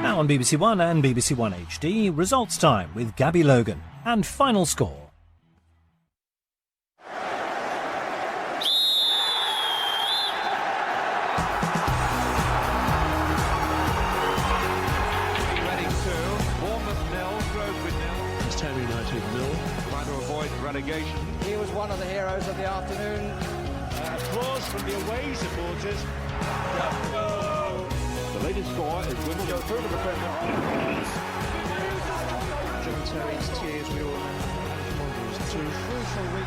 Now on BBC One and BBC One HD, results time with Gabby Logan and final score. Relegation. He was one of the heroes of the afternoon. Applause from the away supporters. The latest score is Wimbledon through to the Premier. John Terry's tears we all know. It's too crucial week.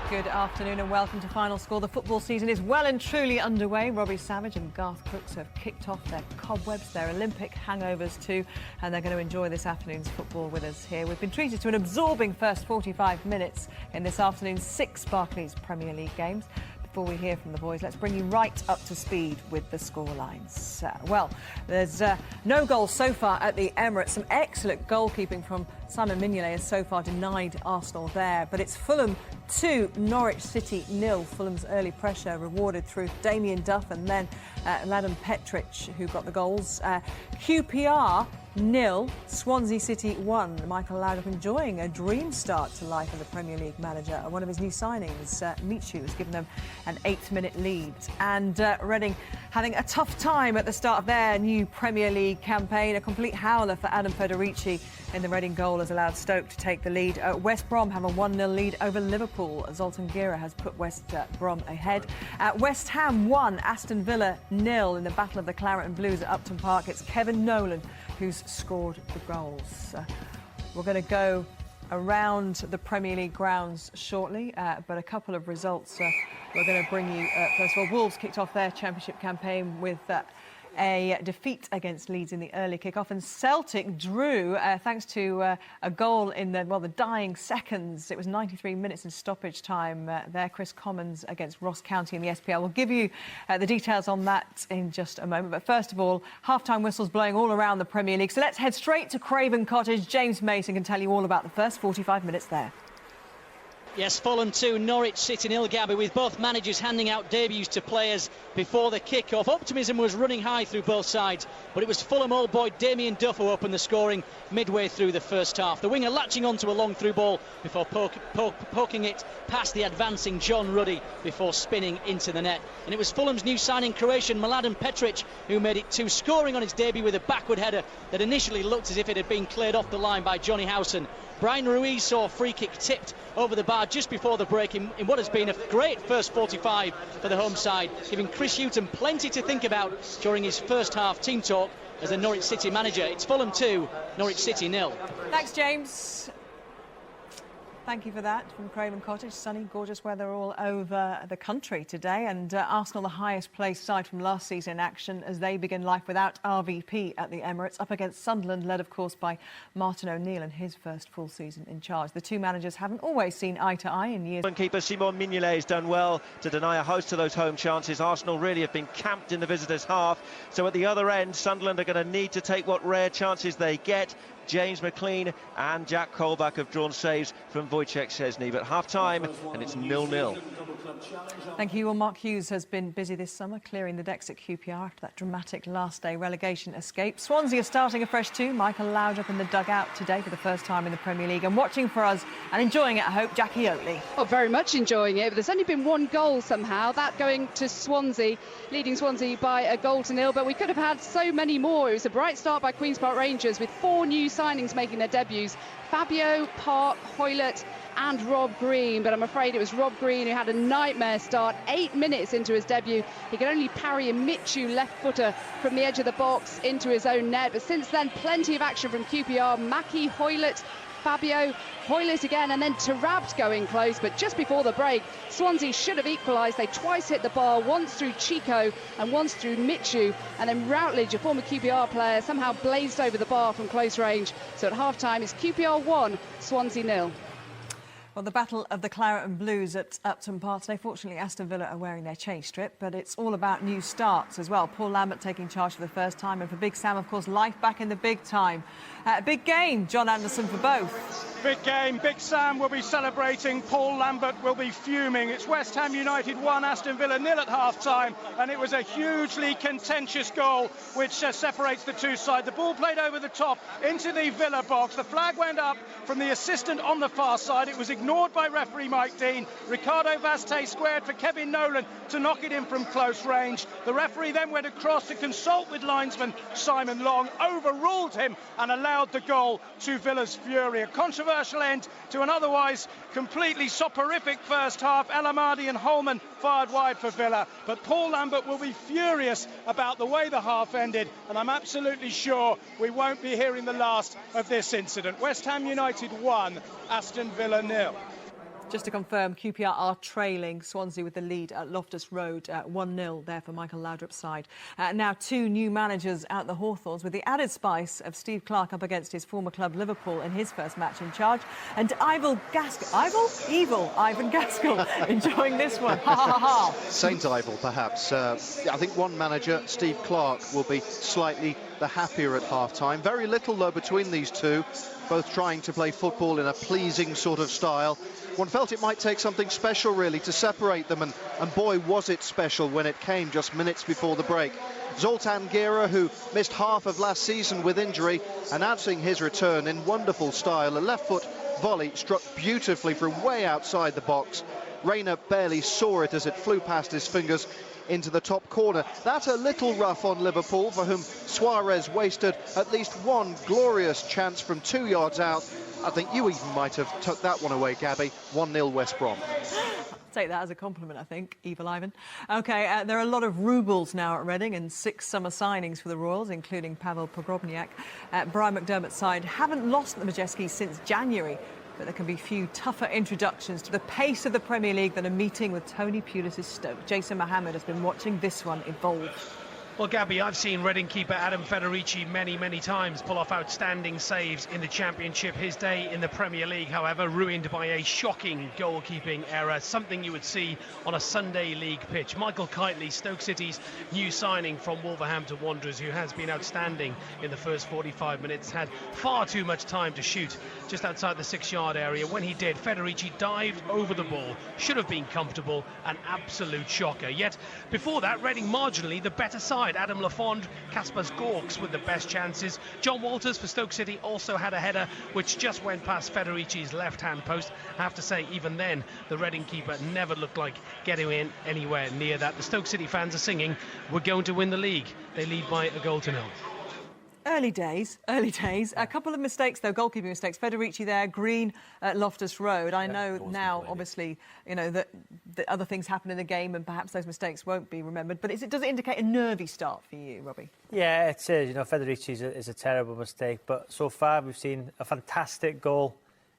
Good afternoon and welcome to Final Score. The football season is well and truly underway. Robbie Savage and Garth Crooks have kicked off their cobwebs, their Olympic hangovers too, and they're going to enjoy this afternoon's football with us here. We've been treated to an absorbing first 45 minutes in this afternoon's 6 Barclays Premier League games. Before we hear from the boys, let's bring you right up to speed with the scorelines. Well, there's no goals so far at the Emirates. Some excellent goalkeeping from Simon Mignolet has so far denied Arsenal there. But it's Fulham 2, Norwich City 0. Fulham's early pressure rewarded through Damien Duff and then Mladen Petric, who got the goals. QPR 0, Swansea City 1. Michael Laudrup enjoying a dream start to life as a Premier League manager. One of his new signings, Michu, has given them an 8-minute lead. And Reading having a tough time at the start of their new Premier League campaign. A complete howler for Adam Federici in the Reading goal has allowed Stoke to take the lead. West Brom have a 1-0 lead over Liverpool. Zoltan Gira has put West Brom ahead. West Ham 1, Aston Villa 0 in the Battle of the Claret and Blues at Upton Park. It's Kevin Nolan who's scored the goals. We're going to go around the Premier League grounds shortly, but a couple of results we're going to bring you. First of all, Wolves kicked off their championship campaign with a defeat against Leeds in the early kick-off, and Celtic drew thanks to a goal in the dying seconds. It was 93 minutes in stoppage time there. Chris Commons against Ross County in the SPL. We'll give you the details on that in just a moment. But first of all, half-time whistles blowing all around the Premier League. So let's head straight to Craven Cottage. James Mason can tell you all about the first 45 minutes there. Yes, Fulham 2, Norwich City 0, Gabby, with both managers handing out debuts to players before the kick-off. Optimism was running high through both sides, but it was Fulham old boy Damien Duff who opened the scoring midway through the first half. The winger latching onto a long through ball before poking it past the advancing John Ruddy before spinning into the net. And it was Fulham's new signing Croatian Mladen Petric who made it 2, scoring on his debut with a backward header that initially looked as if it had been cleared off the line by Johnny Howson. Brian Ruiz saw a free kick tipped over the bar just before the break in what has been a great first 45 for the home side, giving Chris Hughton plenty to think about during his first half team talk as the Norwich City manager. It's Fulham 2, Norwich City 0. Thanks, James. Thank you for that from Craven Cottage. Sunny, gorgeous weather all over the country today. And Arsenal, the highest placed side from last season in action as they begin life without RVP at the Emirates, up against Sunderland, led, of course, by Martin O'Neill in his first full season in charge. The two managers haven't always seen eye to eye in years. Keeper Simon Mignolet has done well to deny a host of those home chances. Arsenal really have been camped in the visitors' half. So at the other end, Sunderland are going to need to take what rare chances they get. James McLean and Jack Colback have drawn saves from Wojciech Szczesny, but half-time and it's 0-0. Thank you. Well, Mark Hughes has been busy this summer clearing the decks at QPR after that dramatic last day relegation escape. Swansea are starting afresh too. Michael Laudrup in the dugout today for the first time in the Premier League, and watching for us and enjoying it, I hope, Jackie Oatley. Oh, very much enjoying it, but there's only been one goal somehow, that going to Swansea, leading Swansea by a 0-0, but we could have had so many more. It was a bright start by Queen's Park Rangers with 4 new signings making their debuts: Fabio, Park, Hoylett and Rob Green. But I'm afraid it was Rob Green who had a nightmare start. 8 minutes into his debut, he could only parry a Michu left footer from the edge of the box into his own net. But since then, plenty of action from QPR. Mackie, Hoylett, Fabio, Hoylett again, and then Tarabt going close. But just before the break, Swansea should have equalised. They twice hit the bar, once through Chico and once through Michu, and then Routledge, a former QPR player, somehow blazed over the bar from close range. So at half-time, it's QPR 1, Swansea 0. Well, the battle of the Claret and Blues at Upton Park today. Fortunately, Aston Villa are wearing their change strip, but it's all about new starts as well. Paul Lambert taking charge for the first time, and for Big Sam, of course, life back in the big time. Big game, John Anderson, for both. Big game. Big Sam will be celebrating. Paul Lambert will be fuming. It's West Ham United 1, Aston Villa 0 at half-time, and it was a hugely contentious goal which separates the two sides. The ball played over the top into the Villa box. The flag went up from the assistant on the far side. It was ignored by referee Mike Dean. Ricardo Vazte squared for Kevin Nolan to knock it in from close range. The referee then went across to consult with linesman Simon Long, overruled him and allowed the goal to Villa's fury. A controversial end to an otherwise completely soporific first half. El Amadi and Holman fired wide for Villa, but Paul Lambert will be furious about the way the half ended, and I'm absolutely sure we won't be hearing the last of this incident. West Ham United 1, Aston Villa 0. Just to confirm, QPR are trailing Swansea with the lead at Loftus Road, 1-0 there for Michael Laudrup's side. Now two new managers at the Hawthorns, with the added spice of Steve Clarke up against his former club Liverpool in his first match in charge, and Ivan Gaskell enjoying this one. Ha ha ha. Saint Ivel, perhaps. I think one manager, Steve Clarke, will be slightly the happier at half-time. Very little, though, between these two, both trying to play football in a pleasing sort of style. One felt it might take something special, really, to separate them, and boy, was it special when it came just minutes before the break. Zoltan Gera, who missed half of last season with injury, announcing his return in wonderful style. A left-foot volley struck beautifully from way outside the box. Reina barely saw it as it flew past his fingers into the top corner. That's a little rough on Liverpool, for whom Suarez wasted at least one glorious chance from 2 yards out. I think you even might have tucked that one away, Gabby. 1-0 West Brom. Take that as a compliment, I think, Evil Ivan. OK, there are a lot of rubles now at Reading and 6 summer signings for the Royals, including Pavel Pogrebniak. Brian McDermott's side haven't lost the Majeski since January, but there can be few tougher introductions to the pace of the Premier League than a meeting with Tony Pulis' Stoke. Jason Mohammed has been watching this one evolve. Well, Gabby, I've seen Reading keeper Adam Federici many times pull off outstanding saves in the Championship. His day in the Premier League, however, ruined by a shocking goalkeeping error, something you would see on a Sunday League pitch. Michael Kitely, Stoke City's new signing from Wolverhampton Wanderers, who has been outstanding in the first 45 minutes, had far too much time to shoot just outside the 6-yard area. When he did, Federici dived over the ball, should have been comfortable, an absolute shocker. Yet, before that, Reading marginally the better side. Adam Lafond, Kaspers Gorks with the best chances. John Walters for Stoke City also had a header which just went past Federici's left-hand post. I have to say, even then, the Reading keeper never looked like getting in anywhere near that. The Stoke City fans are singing, "We're going to win the league." They lead by a goal to nil. Early days. A couple of mistakes, though, goalkeeping mistakes. Federici there, Green at Loftus Road. I know now, obviously, you know, that other things happen in the game and perhaps those mistakes won't be remembered. But does it indicate a nervy start for you, Robbie? Yeah, it is. You know, Federici is a terrible mistake. But so far, we've seen a fantastic goal.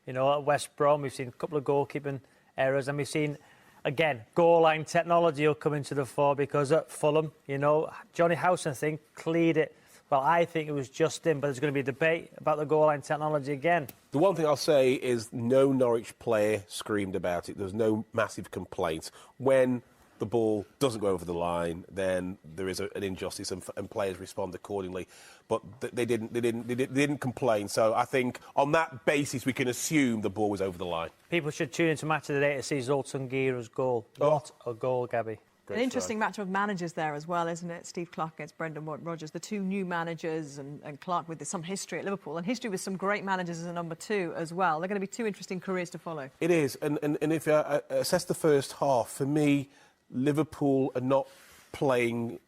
You know, at West Brom, we've seen a couple of goalkeeping errors. And we've seen, again, goal line technology will come into the fore, because at Fulham, you know, Johnny Howson, I think, cleared it. Well, I think it was just in, but there's going to be a debate about the goal line technology again. The one thing I'll say is no Norwich player screamed about it. There's no massive complaints. When the ball doesn't go over the line, then there is an injustice, and players respond accordingly. But they didn't complain. So I think on that basis, we can assume the ball was over the line. People should tune into Match of the Day to see Zoltan Gera's goal. Oh. What a goal, Gabby. An interesting match of managers there as well, isn't it? Steve Clarke against Brendan Rodgers, the two new managers, and Clarke with some history at Liverpool, and history with some great managers as a number 2 as well. They're going to be 2 interesting careers to follow. It is, and if I assess the first half, for me, Liverpool are not playing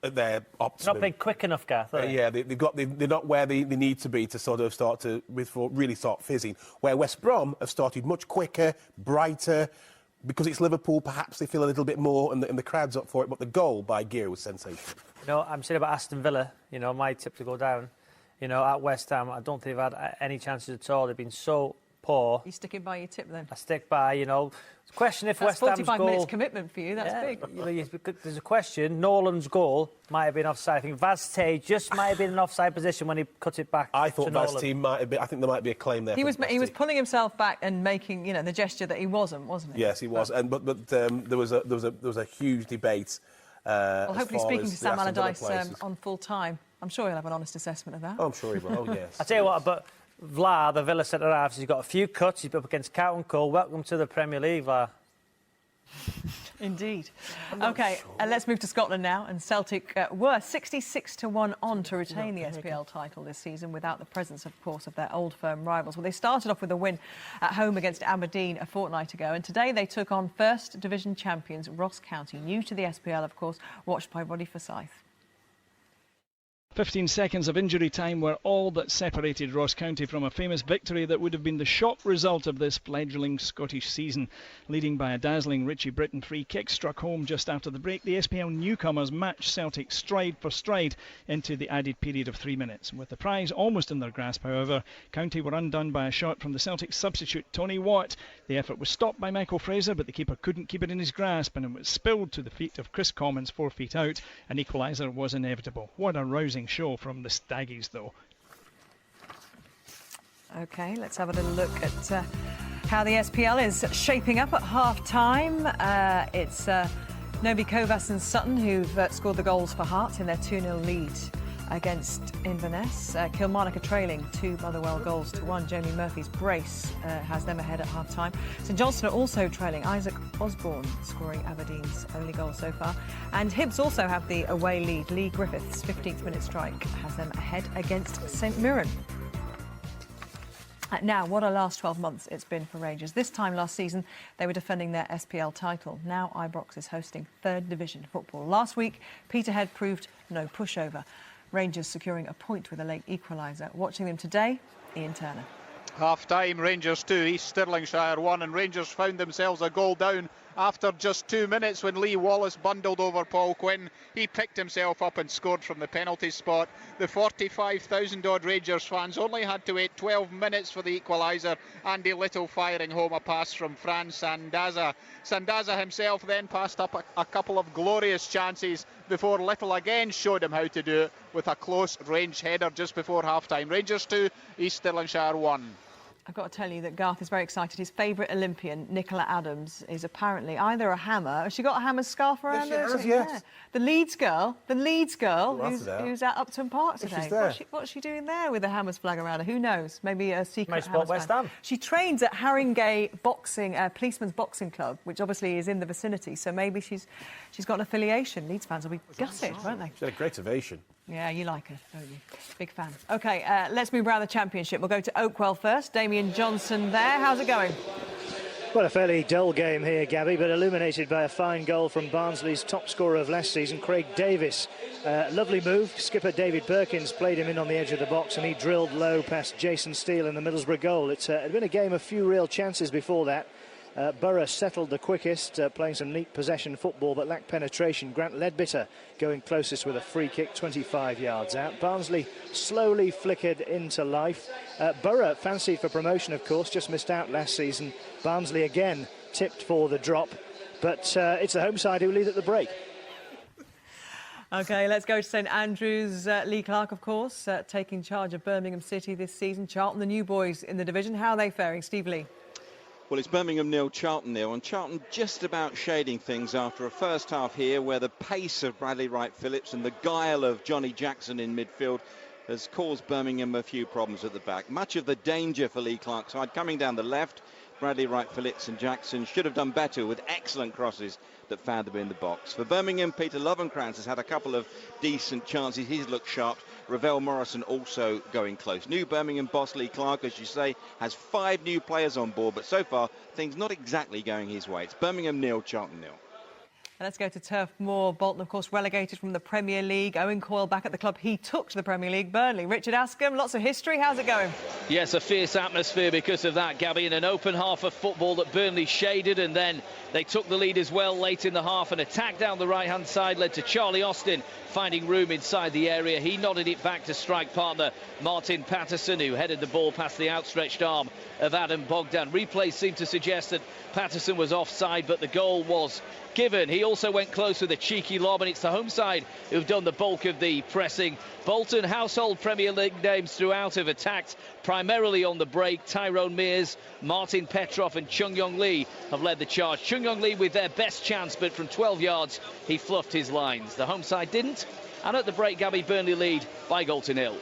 at their optimum. Not playing quick enough, Garth. Yeah, they're not where they need to be to sort of really start fizzing. Where West Brom have started much quicker, brighter. Because it's Liverpool, perhaps they feel a little bit more, and the crowd's up for it. But the goal by Gera was sensational. You know, I'm saying about Aston Villa, you know, my tip to go down, you know, at West Ham, I don't think they've had any chances at all. They've been so poor. You sticking by your tip then? I stick by, you know. Question if That's West Ham's 45 goal... minutes commitment for you, that's big. There's a question. Nolan's goal might have been offside. I think Vaz just might have been in offside position when he cut it back. I thought Vaz might have been. I think there might be a claim there. He was pulling himself back and making, you know, the gesture that he wasn't he? Yes, he was. But there was a huge debate. Well, hopefully speaking to Sam Allardyce on full time, I'm sure he'll have an honest assessment of that. Oh, I'm sure he will. Oh, yes. I tell you what, but Vla, the Villa centre half, he's got a few cuts. He's up against Carlton Cole. Welcome to the Premier League, Vla. Indeed. OK, let's move to Scotland now. And Celtic were 66-1 on to retain the SPL title this season without the presence, of course, of their old firm rivals. Well, they started off with a win at home against Aberdeen a fortnight ago. And today they took on First Division champions Ross County, new to the SPL, of course, watched by Roddy Forsyth. 15 seconds of injury time were all that separated Ross County from a famous victory that would have been the shock result of this fledgling Scottish season. Leading by a dazzling Richie Britton free kick struck home just after the break, the SPL newcomers matched Celtic stride for stride into the added period of 3 minutes. With the prize almost in their grasp, however, County were undone by a shot from the Celtic substitute Tony Watt. The effort was stopped by Michael Fraser, but the keeper couldn't keep it in his grasp and it was spilled to the feet of Chris Commons 4 feet out. An equaliser was inevitable. What a rousing show from the Staggies, though. OK, let's have a little look at how the SPL is shaping up at half-time. It's Novi Kovas and Sutton who've scored the goals for Hearts in their 2-0 lead against Inverness. Kilmarnock are trailing 2 Motherwell goals to 1. Jamie Murphy's brace has them ahead at half-time. St Johnstone are also trailing. Isaac Osborne scoring Aberdeen's only goal so far. And Hibs also have the away lead. Lee Griffiths' 15th minute strike has them ahead against St Mirren. Now, what a last 12 months it's been for Rangers. This time last season, they were defending their SPL title. Now Ibrox is hosting 3rd Division football. Last week, Peterhead proved no pushover. Rangers securing a point with a late equaliser. Watching them today, Ian Turner. Half-time, Rangers 2, East Stirlingshire 1, and Rangers found themselves a goal down after just 2 minutes when Lee Wallace bundled over Paul Quinn. He picked himself up and scored from the penalty spot. The 45,000-odd Rangers fans only had to wait 12 minutes for the equaliser. Andy Little firing home a pass from Fran Sandaza. Sandaza himself then passed up a couple of glorious chances before Little again showed him how to do it with a close range header just before half-time. Rangers 2, East Stirlingshire 1. I've got to tell you that Garth is very excited. His favourite Olympian, Nicola Adams, is apparently either a hammer. Has she got a hammer scarf around her? Yes, yes. Yeah. The Leeds girl, who's at Upton Park today. What's she doing there with the Hammers flag around her? Who knows? Maybe a secret Hammers West fan. Ham. She trains at Haringey Policeman's Boxing Club, which obviously is in the vicinity. So maybe she's got an affiliation. Leeds fans will be gutted, won't they? She had a great ovation. Yeah, you like her, don't you? Big fan. OK, let's move around the Championship. We'll go to Oakwell first. Damien Johnson there. How's it going? Well, a fairly dull game here, Gabby, but illuminated by a fine goal from Barnsley's top scorer of last season, Craig Davis. Lovely move. Skipper David Perkins played him in on the edge of the box and he drilled low past Jason Steele in the Middlesbrough goal. It had been a game of few real chances before that. Borough settled the quickest, playing some neat possession football but lacked penetration. Grant Ledbetter going closest with a free kick 25 yards out. Barnsley slowly flickered into life. Borough fancied for promotion, of course, just missed out last season. Barnsley again tipped for the drop, but it's the home side who lead at the break. OK, let's go to St Andrews. Lee Clark, of course, taking charge of Birmingham City this season. Charlton, the new boys in the division. How are they faring? Steve Lee. Well, it's Birmingham 0, Charlton 0, and Charlton just about shading things after a first half here where the pace of Bradley Wright-Phillips and the guile of Johnny Jackson in midfield has caused Birmingham a few problems at the back. Much of the danger for Lee Clark's side coming down the left. Bradley Wright-Phillips and Jackson should have done better with excellent crosses that found them in the box. For Birmingham, Peter Lovenkrands has had a couple of decent chances. He's looked sharp. Ravel Morrison also going close. New Birmingham boss Lee Clark, as you say, has 5 new players on board, but so far things not exactly going his way. It's Birmingham 0, Charlton 0. And let's go to Turf Moor. Bolton, of course, relegated from the Premier League. Owen Coyle back at the club he took to the Premier League. Burnley. Richard Askham, lots of history. How's it going? Yes, a fierce atmosphere because of that, Gabby, in an open half of football that Burnley shaded, and then they took the lead as well late in the half. An attack down the right-hand side led to Charlie Austin finding room inside the area. He nodded it back to strike partner Martin Patterson, who headed the ball past the outstretched arm of Adam Bogdan. Replays seem to suggest that Patterson was offside, but the goal was given. He also went close with a cheeky lob, and it's the home side who've done the bulk of the pressing. Bolton, household Premier League names throughout, have attacked primarily on the break. Tyrone Mears, Martin Petrov and Chung Yong Lee have led the charge. Chung Yong Lee with their best chance, but from 12 yards he fluffed his lines. The home side didn't, and at the break, Gabby, Burnley lead by 0-0.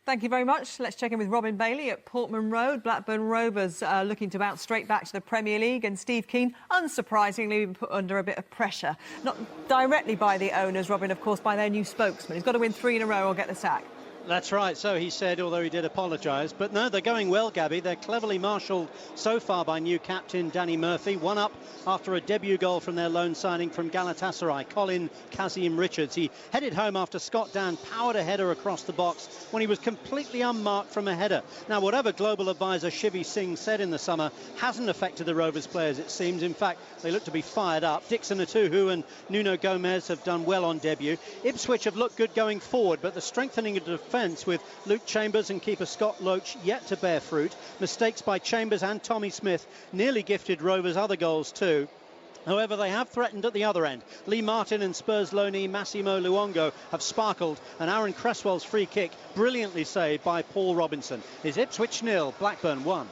Thank you very much. Let's check in with Robin Bailey at Portman Road. Blackburn Rovers looking to bounce straight back to the Premier League, and Steve Keane, unsurprisingly, been put under a bit of pressure. Not directly by the owners, Robin, of course, by their new spokesman. He's got to win 3 in a row or get the sack. That's right, so he said, although he did apologise. But no, they're going well, Gabby. They're cleverly marshalled so far by new captain Danny Murphy. 1 up after a debut goal from their loan signing from Galatasaray, Colin Kazim Richards. He headed home after Scott Dan powered a header across the box when he was completely unmarked from a header. Now, whatever global advisor Shivi Singh said in the summer hasn't affected the Rovers players, it seems. In fact, they look to be fired up. Dixon Atuhu and Nuno Gomez have done well on debut. Ipswich have looked good going forward, but the strengthening of the defence with Luke Chambers and keeper Scott Loach yet to bear fruit. Mistakes by Chambers and Tommy Smith nearly gifted Rovers other goals too. However, they have threatened at the other end. Lee Martin and Spurs loanee Massimo Luongo have sparkled, and Aaron Cresswell's free kick brilliantly saved by Paul Robinson. Is Ipswich 0, Blackburn 1.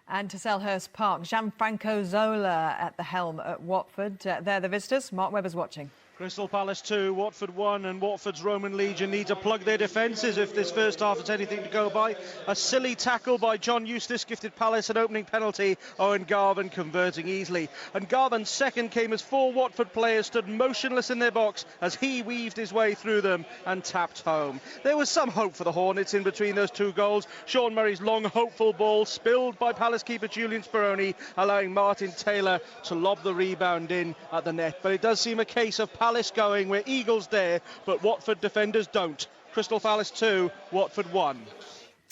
And to Selhurst Park, Gianfranco Zola at the helm at Watford. They're the visitors. Mark Webber's watching. Crystal Palace 2, Watford 1, and Watford's Roman Legion need to plug their defences if this first half is anything to go by. A silly tackle by John Eustace gifted Palace an opening penalty. Owen Garvin converting easily. And Garvin's second came as 4 Watford players stood motionless in their box as he weaved his way through them and tapped home. There was some hope for the Hornets in between those 2 goals. Sean Murray's long, hopeful ball spilled by Palace keeper Julian Speroni, allowing Martin Taylor to lob the rebound in at the net. But it does seem a case of Palace going where Eagles dare, but Watford defenders don't. Crystal Palace 2, Watford 1.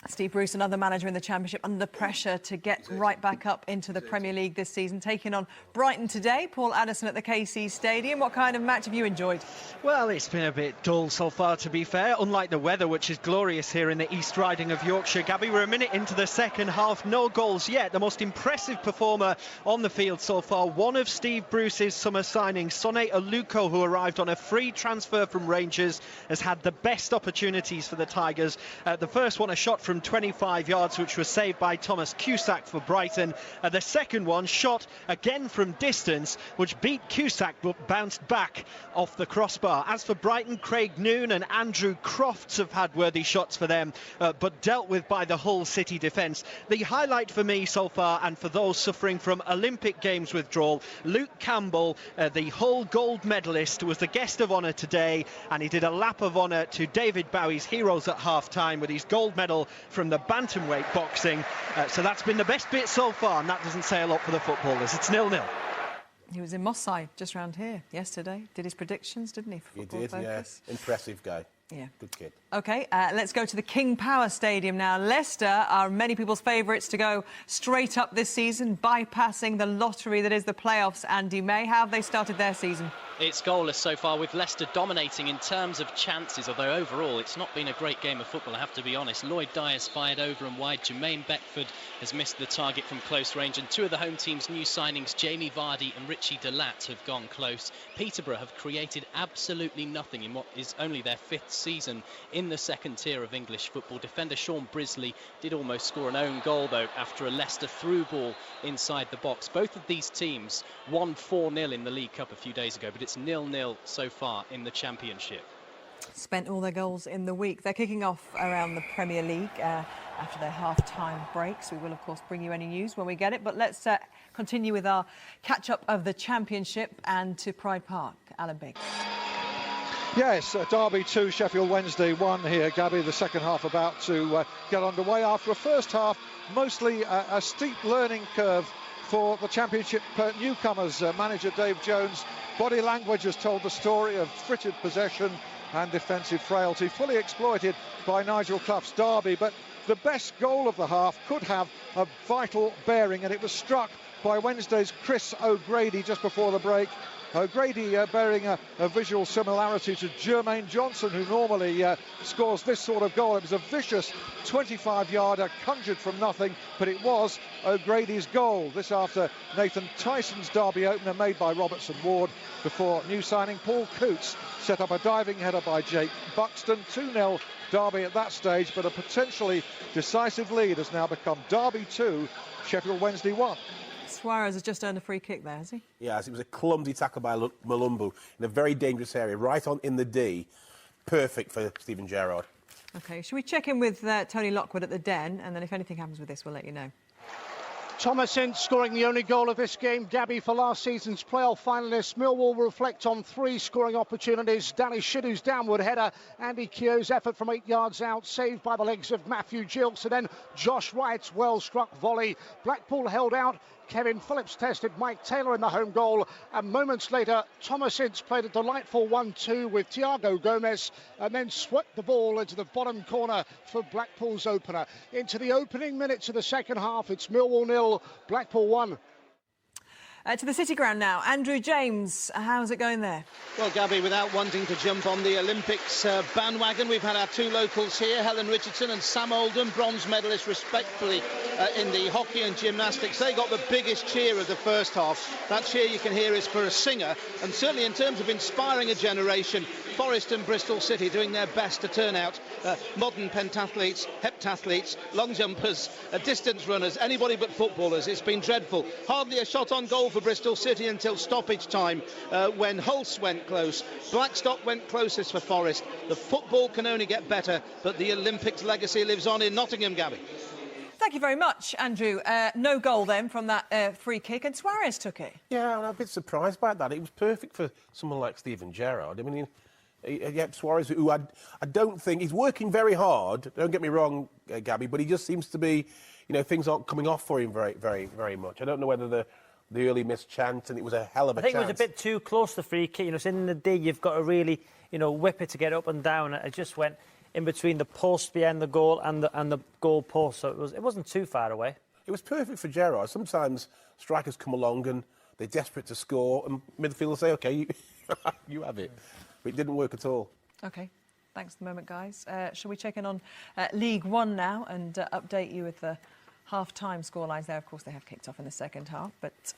Steve Bruce, another manager in the Championship, under pressure to get right back up into the Premier League this season, taking on Brighton today. Paul Addison at the KC Stadium. What kind of match have you enjoyed? Well, it's been a bit dull so far, to be fair, unlike the weather, which is glorious here in the East Riding of Yorkshire. Gabby, we're a minute into the second half, no goals yet. The most impressive performer on the field so far, one of Steve Bruce's summer signings, Sonny Aluko, who arrived on a free transfer from Rangers, has had the best opportunities for the Tigers. The first one, a shot from 25 yards, which was saved by Thomas Cusack for Brighton. The second one, shot again from distance, which beat Cusack but bounced back off the crossbar. As for Brighton, Craig Noone and Andrew Crofts have had worthy shots for them, but dealt with by the Hull City defence. The highlight for me so far, and for those suffering from Olympic Games withdrawal, Luke Campbell, the Hull gold medalist, was the guest of honour today, and he did a lap of honour to David Bowie's heroes at half-time with his gold medal from the bantamweight boxing. So that's been the best bit so far, and that doesn't say a lot for the footballers. It's 0-0. He was in Moss Side just round here yesterday. Did his predictions, didn't he? For Football Focus? Yeah. Impressive guy. Yeah. Good kid. OK, let's go to the King Power Stadium now. Leicester are many people's favourites to go straight up this season, bypassing the lottery that is the playoffs. Andy May, how have they started their season? It's goalless so far, with Leicester dominating in terms of chances, although overall it's not been a great game of football, I have to be honest. Lloyd Dyer's fired over and wide. Jermaine Beckford has missed the target from close range, and 2 of the home team's new signings, Jamie Vardy and Richie Delat, have gone close. Peterborough have created absolutely nothing in what is only their 5th season in the second tier of English football. Defender Sean Brisley did almost score an own goal, though, after a Leicester through ball inside the box. Both of these teams won 4-0 in the League Cup a few days ago, but it's 0-0 so far in the Championship. Spent all their goals in the week. They're kicking off around the Premier League after their half-time breaks. We will, of course, bring you any news when we get it. But let's continue with our catch-up of the Championship and to Pride Park. Alan Biggs. Yes, Derby 2, Sheffield Wednesday 1 here, Gabby. The second half about to get underway after a first half, mostly a steep learning curve for the Championship newcomers. Manager Dave Jones' body language has told the story of frittered possession and defensive frailty, fully exploited by Nigel Clough's Derby. But the best goal of the half could have a vital bearing, and it was struck by Wednesday's Chris O'Grady just before the break. O'Grady bearing a visual similarity to Jermaine Johnson, who normally scores this sort of goal. It was a vicious 25-yarder conjured from nothing, but it was O'Grady's goal. This after Nathan Tyson's Derby opener made by Robertson Ward, before new signing Paul Coots set up a diving header by Jake Buxton. 2-0 Derby at that stage, but a potentially decisive lead has now become Derby 2, Sheffield Wednesday 1. Suarez has just earned a free kick there, has he? Yes, it was a clumsy tackle by Malumbu in a very dangerous area, right on in the D. Perfect for Stephen Gerrard. OK, should we check in with Tony Lockwood at the Den, and then if anything happens with this, we'll let you know. Thomas Ince scoring the only goal of this game. Gabby for last season's playoff finalists. Millwall will reflect on 3 scoring opportunities. Danny Shiddu's downward header. Andy Keogh's effort from 8 yards out, saved by the legs of Matthew Gilks. And then Josh Wright's well-struck volley. Blackpool held out. Kevin Phillips tested Mike Taylor in the home goal, and moments later Thomas Ince played a delightful 1-2 with Thiago Gomez and then swept the ball into the bottom corner for Blackpool's opener. Into the opening minutes of the second half, it's Millwall 0, Blackpool 1. To the City Ground now. Andrew James, how's it going there? Well, Gabby, without wanting to jump on the Olympics bandwagon, we've had our 2 locals here, Helen Richardson and Sam Oldham, bronze medalists respectively in the hockey and gymnastics. They got the biggest cheer of the first half. That cheer you can hear is for a singer, and certainly in terms of inspiring a generation, Forest and Bristol City doing their best to turn out modern pentathletes, heptathletes, long jumpers, distance runners, anybody but footballers. It's been dreadful. Hardly a shot on goal for Bristol City until stoppage time when Hulse went close. Blackstock went closest for Forest. The football can only get better, but the Olympics legacy lives on in Nottingham, Gabby. Thank you very much, Andrew. No goal then from that free kick, and Suarez took it. Yeah, I'm a bit surprised by that. It was perfect for someone like Stephen Gerrard. I mean, Suarez, who I don't think... He's working very hard, don't get me wrong, Gabby, but he just seems to be... You know, things aren't coming off for him very much. I don't know whether the early missed chance, and it was a hell of a chance. I think it was a bit too close, the free kick. You know, it's in the D, you've got to really, whip it to get up and down. It just went in between the post behind the goal and the goal post, so it wasn't too far away. It was perfect for Gerrard. Sometimes strikers come along and they're desperate to score, and midfielders say, OK, you have it. But it didn't work at all. OK. Thanks for the moment, guys. Shall we check in on League One now and update you with the half-time scorelines there? Of course, they have kicked off in the second half, but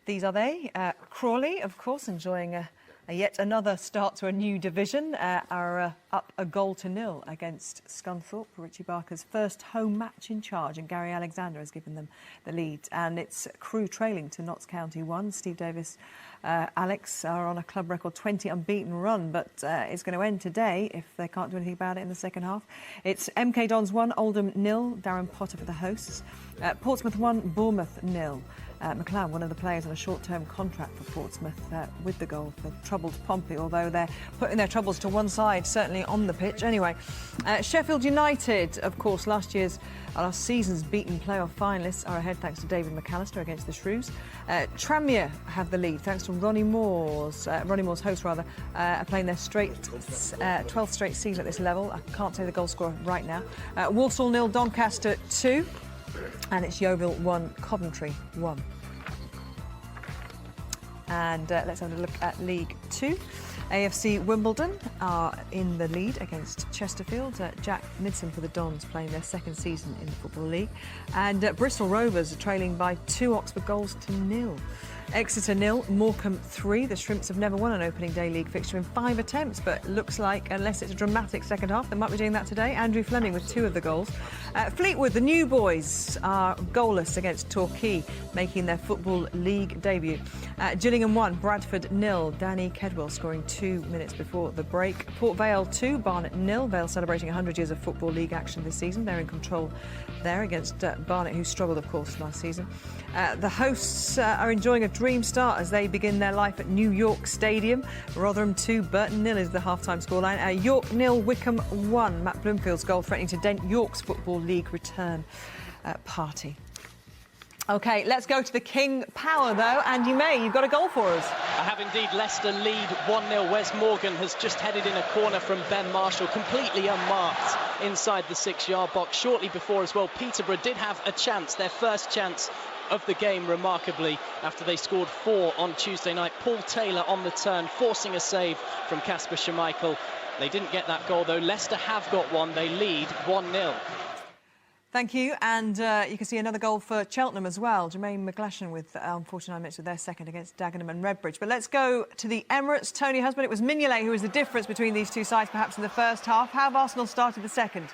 these are they. Crawley, of course, enjoying yet another start to a new division, are up 1-0 against Scunthorpe. Richie Barker's first home match in charge, and Gary Alexander has given them the lead. And it's Crewe trailing to Notts County 1. Steve Davis, Alex are on a club record 20 unbeaten run, but it's going to end today if they can't do anything about it in the second half. It's MK Dons 1, Oldham 0. Darren Potter for the hosts. Portsmouth 1, Bournemouth 0. McLeod, one of the players on a short-term contract for Portsmouth, with the goal for troubled Pompey, although they're putting their troubles to one side, certainly on the pitch. Anyway, Sheffield United, of course, last season's beaten playoff finalists, are ahead thanks to David McAllister against the Shrews. Tranmere have the lead thanks to Ronnie Moore's hosts, are playing their 12th straight season at this level. I can't say the goal scorer right now. Walsall 0, Doncaster 2. And it's Yeovil 1, Coventry 1. And let's have a look at League 2. AFC Wimbledon are in the lead against Chesterfield. Jack Nidson for the Dons playing their second season in the Football League. And Bristol Rovers are trailing by 2 Oxford goals to 0. Exeter 0, Morecambe 3. The Shrimps have never won an opening day league fixture in 5 attempts, but looks like, unless it's a dramatic second half, they might be doing that today. Andrew Fleming with 2 of the goals. Fleetwood, the new boys, are goalless against Torquay, making their Football League debut. Gillingham 1, Bradford 0. Danny Kedwell scoring 2 minutes before the break. Port Vale 2, Barnet 0. Vale celebrating 100 years of Football League action this season. They're in control there against Barnet, who struggled, of course, last season. The hosts are enjoying a dream start as they begin their life at New York Stadium. Rotherham 2, Burton 0 is the half-time scoreline. York 0, Wickham 1. Matt Bloomfield's goal threatening to dent York's Football League return party. OK, let's go to the King Power, though. And you've got a goal for us. I have indeed. Leicester lead 1-0. Wes Morgan has just headed in a corner from Ben Marshall, completely unmarked inside the 6-yard box. Shortly before as well, Peterborough did have a chance, their first chance of the game, remarkably, after they scored 4 on Tuesday night. Paul Taylor on the turn, forcing a save from Kasper Schmeichel. They didn't get that goal, though. Leicester have got one. They lead 1-0. Thank you. And you can see another goal for Cheltenham as well. Jermaine McGlashan with 49 minutes of their second against Dagenham and Redbridge. But let's go to the Emirates. Tony Husband, it was Mignolet who was the difference between these two sides, perhaps in the first half. How have Arsenal started the second?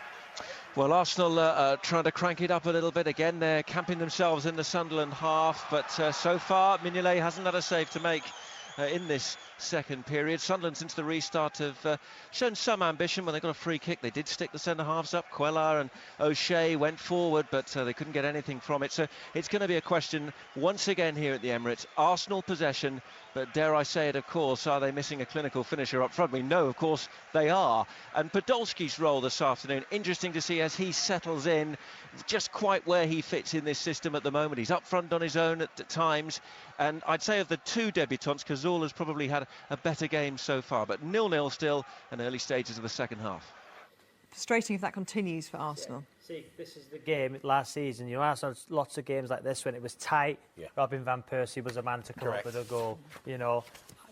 Well, Arsenal trying to crank it up a little bit again. They're camping themselves in the Sunderland half, but so far Mignolet hasn't had a save to make in this second period. Sunderland, since the restart, have shown some ambition. When they got a free kick, they did stick the centre-halves up. Queller and O'Shea went forward, but they couldn't get anything from it. So it's going to be a question once again here at the Emirates. Arsenal possession, but dare I say it, of course, are they missing a clinical finisher up front? We know, of course, they are. And Podolski's role this afternoon, interesting to see as he settles in, just quite where he fits in this system at the moment. He's up front on his own at times, and I'd say of the two debutants, Cazorla's probably had a better game so far, but 0-0 still in early stages of the second half. Frustrating if that continues for Arsenal. Yeah. See, this is the game last season. You know, Arsenal had lots of games like this when it was tight. Yeah. Robin van Persie was a man to come up with a goal. You know,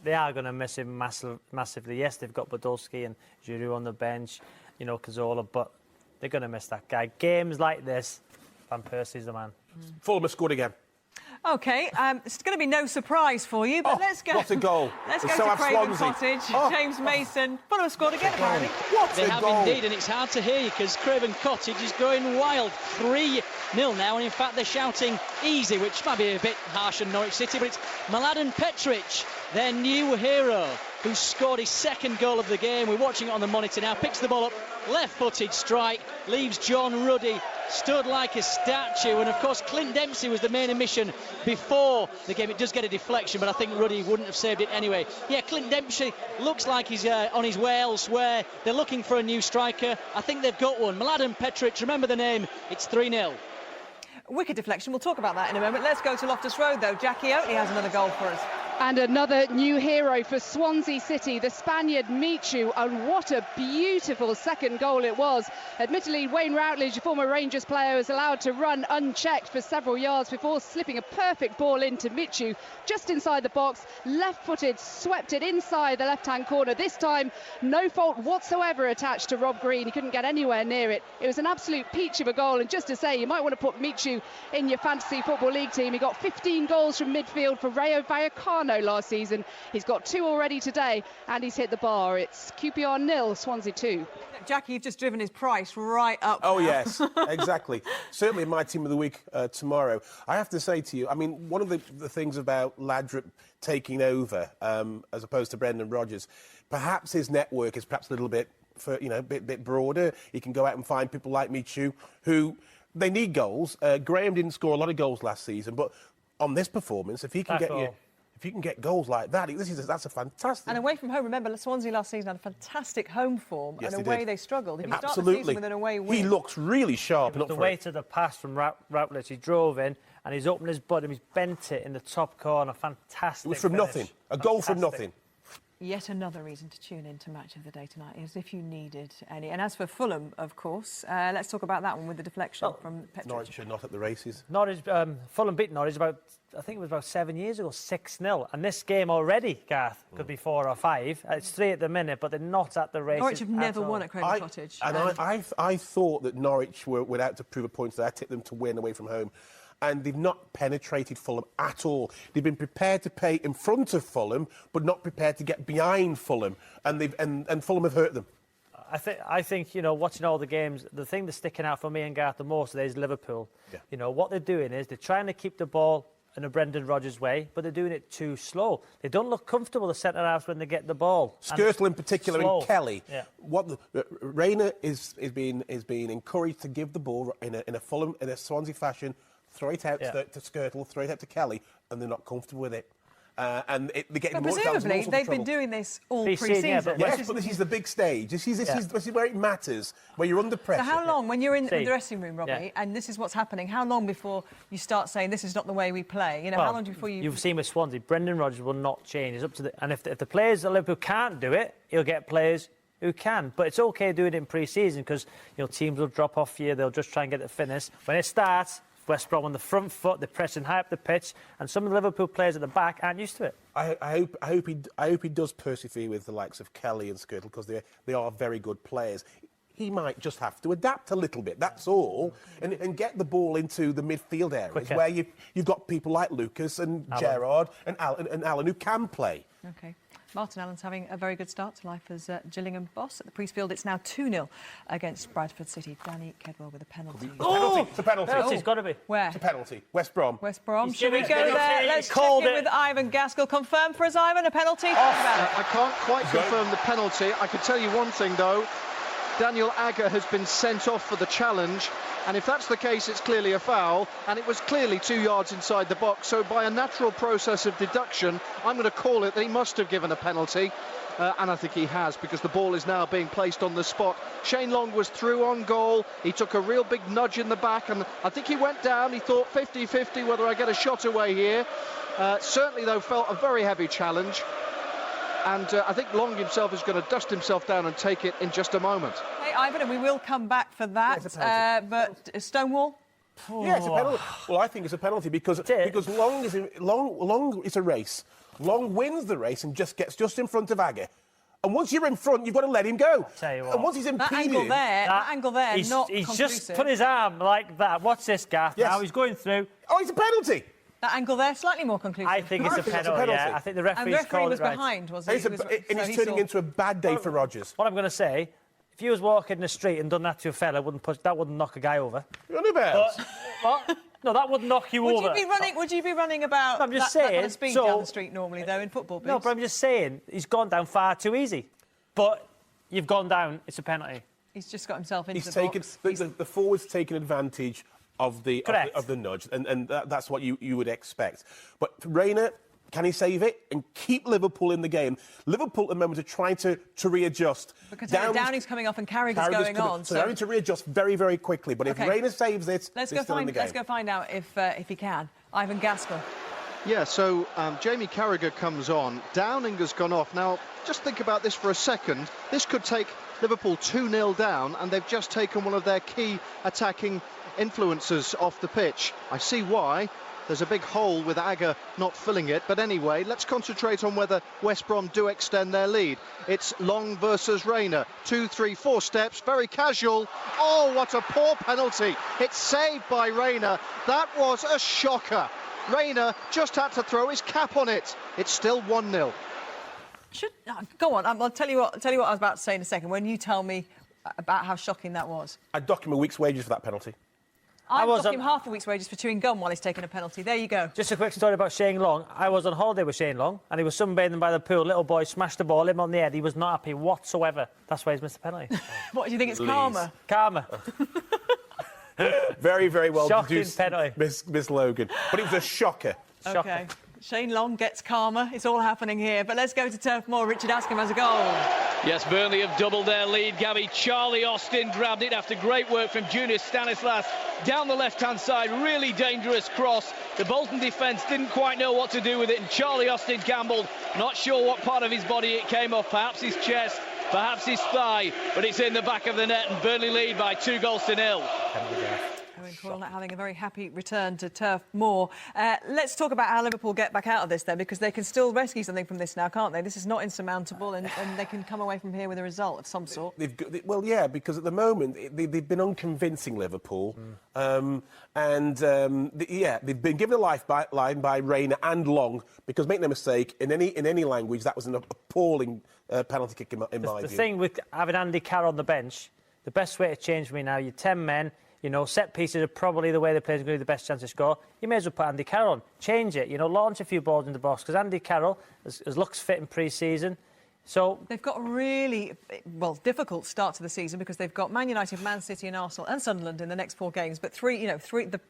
they are going to miss him massively. Yes, they've got Podolski and Giroud on the bench, you know, Cazorla, but they're going to miss that guy. Games like this, Van Persie's the man. Fulham have scored again. OK, it's going to be no surprise for you, but let's go. What a goal. Let's go to Craven Cottage. James Mason. Fulham scored again, apparently. They have indeed, and it's hard to hear you because Craven Cottage is going wild. 3-0 now, and in fact they're shouting easy, which might be a bit harsh on Norwich City, but it's Mladen Petric, their new hero, who scored his second goal of the game. We're watching it on the monitor now. Picks the ball up, left-footed strike, leaves John Ruddy stood like a statue, and of course Clint Dempsey was the main omission before the game. It does get a deflection, but I think Ruddy wouldn't have saved it anyway. Yeah, Clint Dempsey looks like he's on his way elsewhere. They're looking for a new striker. I think they've got one. Mladen Petric, remember the name. It's 3-0. Wicked deflection. We'll talk about that in a moment. Let's go to Loftus Road, though. Jackie Oatley has another goal for us. And another new hero for Swansea City, the Spaniard Michu, and what a beautiful second goal it was. Admittedly, Wayne Routledge, a former Rangers player, was allowed to run unchecked for several yards before slipping a perfect ball into Michu, just inside the box, left-footed, swept it inside the left-hand corner. This time, no fault whatsoever attached to Rob Green. He couldn't get anywhere near it. It was an absolute peach of a goal, and just to say, you might want to put Michu in your Fantasy Football League team. He got 15 goals from midfield for Rayo Vallecano last season. He's got 2 already today, and he's hit the bar. It's QPR 0, Swansea 2. Jackie, you've just driven his price right up. Oh, now. yes, exactly. Certainly my team of the week tomorrow. I have to say to you, I mean, one of the things about Laudrup taking over as opposed to Brendan Rodgers, perhaps his network is perhaps a little bit, bit broader. He can go out and find people like Michu who they need goals. Graham didn't score a lot of goals last season, but on this performance, if he can get goals like that, that's a fantastic. And away from home, remember, Swansea last season had a fantastic home form, yes, and away they struggled. If you start the Absolutely. season with an away win, He looks really sharp. The weight of the pass from Routledge, he drove in and he's opened his body, he's bent it in the top corner. Fantastic. It was from nothing. A goal from nothing. Yet another reason to tune in to Match of the Day tonight, as if you needed any. And as for Fulham, of course, let's talk about that one with the deflection from Petric. Norwich are not at the races. Fulham beat Norwich I think it was about 7 years ago, 6-0. And this game already, Garth, could be 4 or 5. It's 3 at the minute, but they're not at the races. Norwich have never won at Craven Cottage. And I thought that Norwich were out to prove a point. So I tipped them to win away from home. And they've not penetrated Fulham at all. They've been prepared to play in front of Fulham, but not prepared to get behind Fulham. And Fulham have hurt them. I think, watching all the games, the thing that's sticking out for me and Garth the most is Liverpool. Yeah. What they're doing is they're trying to keep the ball in a Brendan Rodgers way, but they're doing it too slow. They don't look comfortable, the centre-halves, when they get the ball. Skirtle in particular, slow. and Kelly. Yeah. Rayner is being encouraged to give the ball in a Swansea fashion, throw it out to Skirtle, throw it out to Kelly, and they're not comfortable with it. and they're getting but more chances. presumably they've been doing this all pre-season. Yes, but this is the big stage. This is where it matters, where you're under pressure. So how long, when you're in the dressing room, Robbie, and this is what's happening, how long before you start saying this is not the way we play? You know, how long before you... You've seen with Swansea, Brendan Rodgers will not change. It's up to and if the players at Liverpool can't do it, he'll get players who can. But it's OK doing it in pre-season because, teams will drop off you. They'll just try and get the fitness. When it starts, West Brom on the front foot, they're pressing high up the pitch, and some of the Liverpool players at the back aren't used to it. I hope he does persevere with the likes of Kelly and Skirtle because they are very good players. He might just have to adapt a little bit, that's all, and get the ball into the midfield areas where you've got people like Lucas and Gerrard and Alan who can play. OK. Martin Allen's having a very good start to life as Gillingham boss. At the Priestfield, it's now 2-0 against Bradford City. Danny Kedwell with a penalty. It's a penalty. Penalty's got to be. Where? It's a penalty. West Brom. West Brom. Should we go there? Let's check in with Ivan Gaskell. Confirm for us, Ivan, a penalty? I can't quite confirm the penalty. I can tell you one thing, though. Daniel Agger has been sent off for the challenge, and if that's the case, it's clearly a foul, and it was clearly 2 yards inside the box, so by a natural process of deduction, I'm going to call it that he must have given a penalty, and I think he has, because the ball is now being placed on the spot. Shane Long was through on goal. He took a real big nudge in the back, and I think he went down. He thought 50-50 whether I get a shot away here. Certainly, though, felt a very heavy challenge. And I think Long himself is going to dust himself down and take it in just a moment. Hey, Ivan, and we will come back for that. But Stonewall? Yeah, it's a penalty. Well, I think it's a penalty because Long is a race. Long wins the race and just gets in front of Agger. And once you're in front, you've got to let him go. Tell you what. And once he's impeded... That angle there, he's not He's conclusive. just put his arm like that. Watch this, Garth. Yes. Now he's going through. Oh, it's a penalty! That angle there, slightly more conclusive. I think it's a penalty, yeah. I think the referee's called it right. behind, was he? And it's turning into a bad day for Rodgers. What I'm going to say, if you was walking in the street and done that to a fella, that wouldn't knock a guy over. You're on about? What? No, that wouldn't knock you over. Would you be running about I'm just that saying, kind of speed down the street normally, though, in football? No, but I'm just saying, he's gone down far too easy. But you've gone down, it's a penalty. He's just got himself into the box. The forward's taken advantage of the nudge, and that's what you would expect. But Reina, can he save it and keep Liverpool in the game? Liverpool at the moment are trying to readjust. Because Downing's coming off and Carragher's going on. So they're having to readjust very, very quickly. But if Reina saves it, they're still in the game. Let's go find out if he can. Ivan Gaskell. Yeah, so Jamie Carragher comes on. Downing has gone off. Now, just think about this for a second. This could take Liverpool 2-0 down, and they've just taken one of their key attacking influencers off the pitch. I see why. There's a big hole with Agger not filling it. But anyway, let's concentrate on whether West Brom do extend their lead. It's Long versus Reina. 2, 3, 4 steps. Very casual. Oh, what a poor penalty. It's saved by Reina. That was a shocker. Reina just had to throw his cap on it. It's still 1-0. Go on. I'll tell you what I was about to say in a second. When you tell me about how shocking that was. I'd dock him a week's wages for that penalty. I'd dock him half a week's wages for chewing gum while he's taking a penalty. There you go. Just a quick story about Shane Long. I was on holiday with Shane Long, and he was sunbathing by the pool. Little boy smashed the ball, him on the head. He was not happy whatsoever. That's why he's missed the penalty. What, do you think it's karma? Karma. Very, very well deduced, Miss Logan. But it was a shocker. OK. Shane Long gets karma. It's all happening here. But let's go to Turf Moor. Richard Askham has a goal. Yes, Burnley have doubled their lead, Gabby. Charlie Austin grabbed it after great work from Junior Stanislas down the left-hand side. Really dangerous cross. The Bolton defence didn't quite know what to do with it, and Charlie Austin gambled. Not sure what part of his body it came off. Perhaps his chest, perhaps his thigh, but it's in the back of the net, and Burnley lead by 2-0. Owen Coyle not having a very happy return to Turf Moor. Let's talk about how Liverpool get back out of this then, because they can still rescue something from this now, can't they? This is not insurmountable, and they can come away from here with a result of some sort. Well, yeah, because at the moment they've been unconvincing, Liverpool, they've been given a lifeline by Reina and Long, because make no mistake, in any language that was an appalling penalty kick in my view. The thing with having Andy Carroll on the bench, the best way to change for me now, you're 10 men. Set pieces are probably the way the players are going to have the best chance to score. You may as well put Andy Carroll on. Change it. Launch a few balls in the box, because Andy Carroll looks fit in pre-season. So they've got a really, difficult start to the season, because they've got Man United, Man City and Arsenal and Sunderland in the next 4 games. But the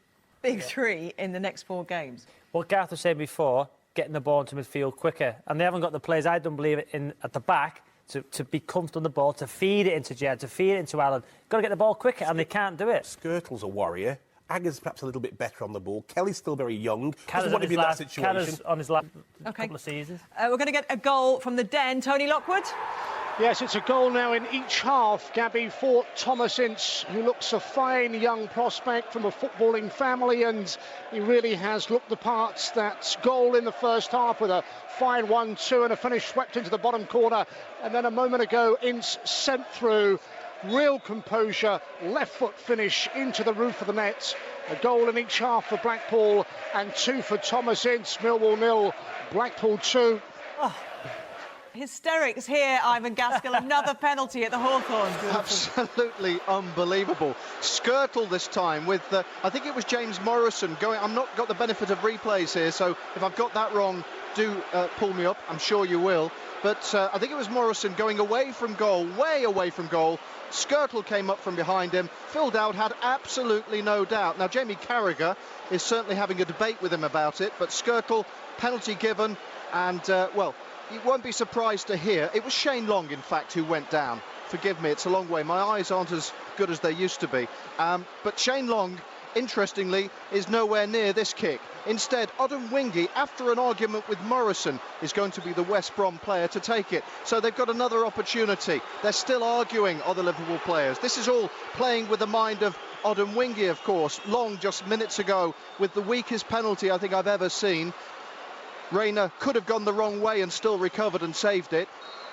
big 3 in the next 4 games. What Garth was saying before, getting the ball into midfield quicker. And they haven't got the players, I don't believe, at the back to be comfortable on the ball, to feed it into Jed, to feed it into Alan. Got to get the ball quicker, and they can't do it. Skirtle's a warrior. Agger's perhaps a little bit better on the ball. Kelly's still very young. Cadder's Doesn't want to be in that situation. Cadder's on his last couple of seasons. We're going to get a goal from the Den. Tony Lockwood. Yes, it's a goal now in each half, Gabby, for Thomas Ince, who looks a fine young prospect from a footballing family, and he really has looked the part. That goal in the first half with a fine 1-2 and a finish swept into the bottom corner. And then a moment ago, Ince sent through, real composure, left foot finish into the roof of the net. A goal in each half for Blackpool and 2 for Thomas Ince. Millwall 0, Blackpool 2. Oh. Hysterics here, Ivan Gaskell. Another penalty at the Hawthorn. Absolutely unbelievable. Skirtle this time with, I think it was James Morrison going. I'm not got the benefit of replays here, so if I've got that wrong, do pull me up. I'm sure you will. But I think it was Morrison going away from goal, way away from goal. Skirtle came up from behind him. Phil Dowd had absolutely no doubt. Now, Jamie Carragher is certainly having a debate with him about it, but Skirtle, penalty given, and, well, you won't be surprised to hear it was Shane Long, in fact, who went down. Forgive me, it's a long way. My eyes aren't as good as they used to be. But Shane Long, interestingly, is nowhere near this kick. Instead, Odom Wingy, after an argument with Morrison, is going to be the West Brom player to take it. So they've got another opportunity. They're still arguing, other Liverpool players. This is all playing with the mind of Odom Wingy, of course. Long, just minutes ago, with the weakest penalty I think I've ever seen. Rayner could have gone the wrong way and still recovered and saved it.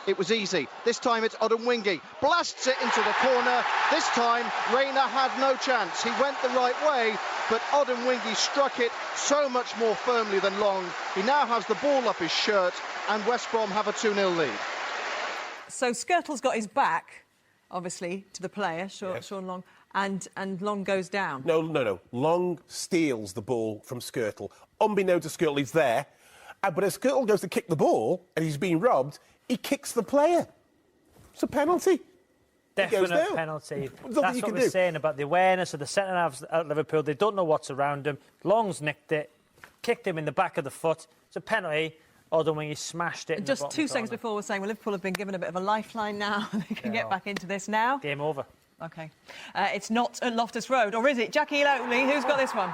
It was easy. This time it's Odom Wingy. Blasts it into the corner. This time Rayner had no chance. He went the right way, but Odom Wingy struck it so much more firmly than Long. He now has the ball up his shirt, and West Brom have a 2-0 lead. So Skirtle's got his back, obviously, to the player, Sean Long, and Long goes down. No. Long steals the ball from Skirtle. Unbeknownst to Skirtle, he's there. But as Skirtle goes to kick the ball and he's being robbed, he kicks the player. It's a penalty. Definite penalty. That's what we're saying about the awareness of the centre-halves at Liverpool. They don't know what's around them. Long's nicked it, kicked him in the back of the foot. It's a penalty. Odom Wingy smashed it. Just 2 seconds before, we're saying, well, Liverpool have been given a bit of a lifeline now. They can get back into this now. Game over. OK. It's not at Loftus Road, or is it? Jackie Oakley, who's got this one?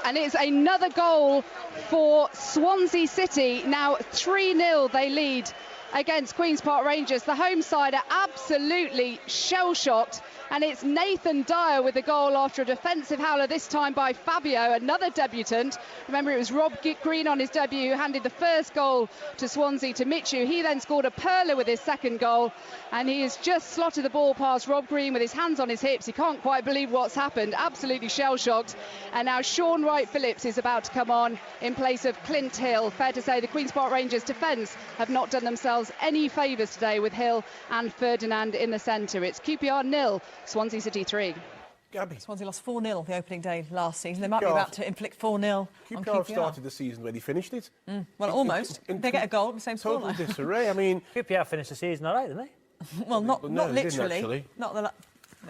And it's another goal for Swansea City. Now 3-0 they lead against Queen's Park Rangers. The home side are absolutely shell-shocked. And it's Nathan Dyer with the goal after a defensive howler, this time by Fabio, another debutant. Remember, it was Rob Green on his debut who handed the first goal to Swansea to Michu. He then scored a perler with his second goal, and he has just slotted the ball past Rob Green with his hands on his hips. He can't quite believe what's happened, absolutely shell-shocked. And now Sean Wright-Phillips is about to come on in place of Clint Hill. Fair to say the Queen's Park Rangers defence have not done themselves any favours today with Hill and Ferdinand in the centre. It's QPR 0, Swansea City 3. Gabby. Swansea lost 4-0 the opening day last season. They might be about to inflict 4-0 on QPR. Started the season when they finished it. Well, almost. They get a goal, the same total scoreline. disarray. I mean, QPR finished the season all right, didn't they? Well, not literally. Not the.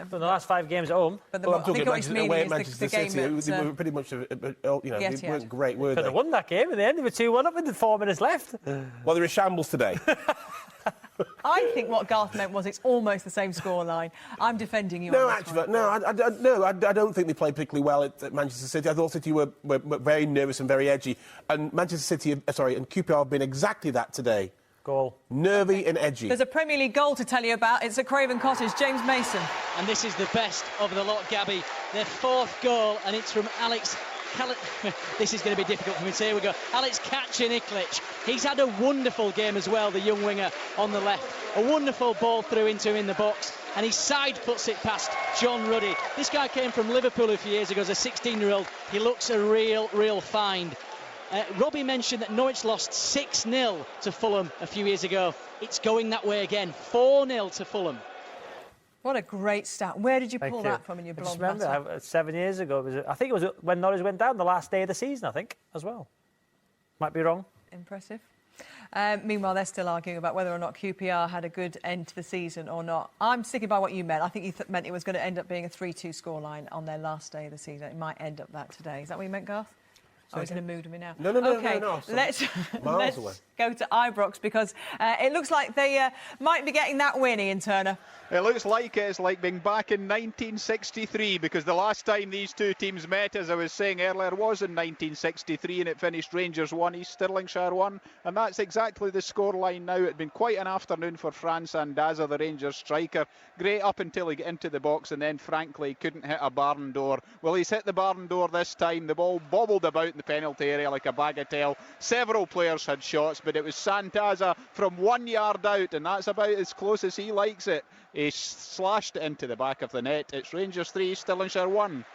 For the last 5 games at home. But I'm talking about away at Manchester City. They were pretty much, they weren't great, were they? Could have won that game in the end. They were 2-1 up with 4 minutes left. Well, they're in shambles today. I think what Garth meant was it's almost the same scoreline. I'm defending you. No, actually, I don't think they played particularly well at Manchester City. I thought City were very nervous and very edgy, and Manchester City, and QPR have been exactly that today. Goal. Nervy and edgy. There's a Premier League goal to tell you about. It's at Craven Cottage. James Mason. And this is the best of the lot, Gabby. Their 4th goal, and it's from Alex. This is going to be difficult for me to say. Here we go. Alex Kacaniklic. He's had a wonderful game as well, the young winger on the left. A wonderful ball through into him in the box, and he side puts it past John Ruddy. This guy came from Liverpool a few years ago as a 16-year-old. He looks a real find. Robbie mentioned that Norwich lost 6-0 to Fulham a few years ago. It's going that way again. 4-0 to Fulham. What a great stat. Where did you pull that from in your blonde I just remember 7 years ago. I think it was when Norwich went down the last day of the season, I think, as well. Might be wrong. Impressive. Meanwhile, they're still arguing about whether or not QPR had a good end to the season or not. I'm sticking by what you meant. I think you meant it was going to end up being a 3-2 scoreline on their last day of the season. It might end up that today. Is that what you meant, Garth? Oh, he's in a mood with me now. No. Okay, let's go to Ibrox because it looks like they might be getting that win, Ian Turner. It looks like it's like being back in 1963 because the last time these two teams met, as I was saying earlier, was in 1963 and it finished Rangers 1, East Stirlingshire 1, and that's exactly the scoreline now. It's been quite an afternoon for Fran Sandaza, the Rangers striker. Great up until he got into the box and then frankly couldn't hit a barn door. Well, he's hit the barn door this time. The ball bobbled about in the penalty area like a bagatelle. Several players had shots, but it was Sandaza from 1 yard out, and that's about as close as he likes it. He slashed it into the back of the net. It's Rangers 3, Stirlingshire 1.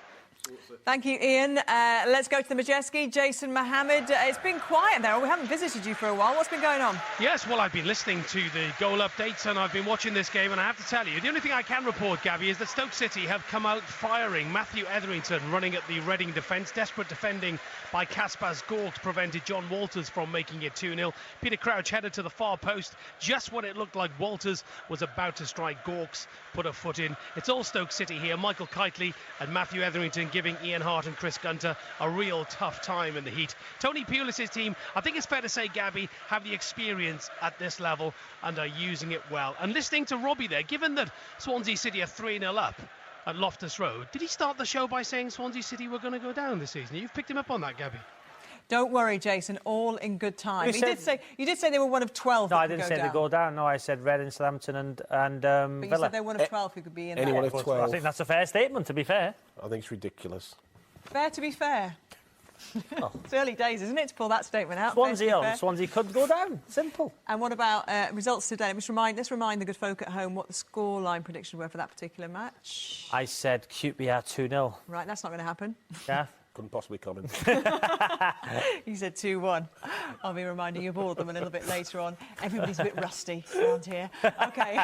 Thank you, Ian. Let's go to the Majeski. Jason Mohammed, it's been quiet there. We haven't visited you for a while. What's been going on? Yes, well, I've been listening to the goal updates and I've been watching this game, and I have to tell you, the only thing I can report, Gabby, is that Stoke City have come out firing. Matthew Etherington running at the Reading defence. Desperate defending by Kaspars Gorks prevented John Walters from making it 2-0. Peter Crouch headed to the far post just when it looked like Walters was about to strike. Gorks put a foot in. It's all Stoke City here. Michael Kitely and Matthew Etherington giving Ian Hart and Chris Gunter a real tough time in the heat. Tony Pulis' team, I think it's fair to say, Gabby, have the experience at this level and are using it well. And listening to Robbie there, given that Swansea City are 3-0 up at Loftus Road, did he start the show by saying Swansea City were going to go down this season? You've picked him up on that, Gabby. Don't worry, Jason, all in good time. You did say they were one of 12 No, that I didn't say down. they go down. No, I said Reading, Southampton and But you Villa. said they're one of 12 who could be in Anyone there. of 12. I think that's a fair statement, to be fair. I think it's ridiculous. Fair to be fair. Oh. It's early days, isn't it, to pull that statement out? Swansea could go down. Simple. And what about results today? Let's remind the good folk at home what the scoreline predictions were for that particular match. I said QPR 2-0. Right, that's not going to happen. Garth? Couldn't possibly comment. You said 2-1. I'll be reminding you of all of them a little bit later on. Everybody's a bit rusty around here. OK,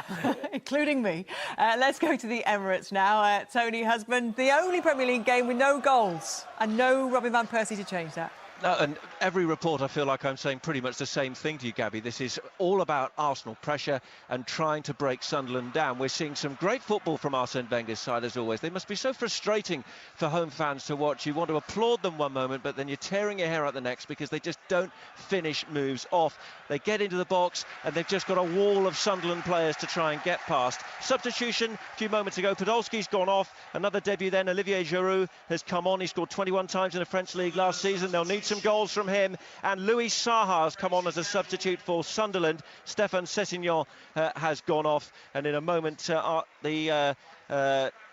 including me. Let's go to the Emirates now. Tony Husband, the only Premier League game with no goals and no Robin van Persie to change that. And every report, I feel like I'm saying pretty much the same thing to you, Gabby. This is all about Arsenal pressure and trying to break Sunderland down. We're seeing some great football from Arsene Wenger's side, as always. They must be so frustrating for home fans to watch. You want to applaud them one moment, but then you're tearing your hair out the next because they just don't finish moves off. They get into the box, and they've just got a wall of Sunderland players to try and get past. Substitution a few moments ago. Podolski's gone off. Another debut then. Olivier Giroud has come on. He scored 21 times in the French League last season. They'll need some goals from him, and Louis Saha has come on as a substitute for Sunderland. Stéphane Sessignon has gone off, and in a moment the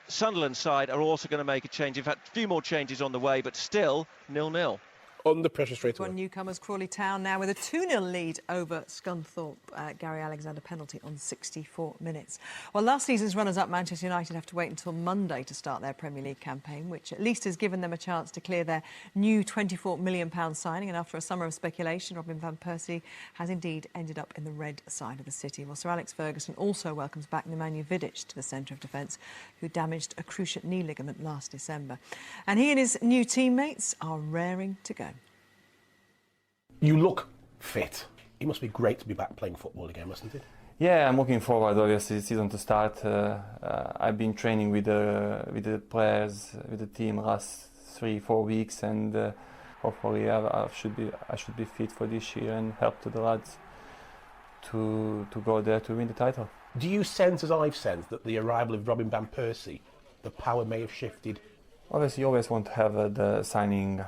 Sunderland side are also going to make a change. In fact, a few more changes on the way, but still 0-0. Under pressure straight away. One newcomers, Crawley Town now with a 2-0 lead over Scunthorpe. Gary Alexander penalty on 64 minutes. Well, last season's runners-up Manchester United have to wait until Monday to start their Premier League campaign, which at least has given them a chance to clear their new £24 million signing. And after a summer of speculation, Robin van Persie has indeed ended up in the red side of the city. Well, Sir Alex Ferguson also welcomes back Nemanja Vidic to the centre of defence, who damaged a cruciate knee ligament last December. And he and his new teammates are raring to go. You look fit. It must be great to be back playing football again, mustn't it? Yeah, I'm looking forward, obviously, the season to start. I've been training with the players, with the team last 3-4 weeks, and hopefully I should be fit for this year and help to the lads to go there to win the title. Do you sense, as I've sensed, that the arrival of Robin van Persie, the power may have shifted? Obviously, you always want to have the signing.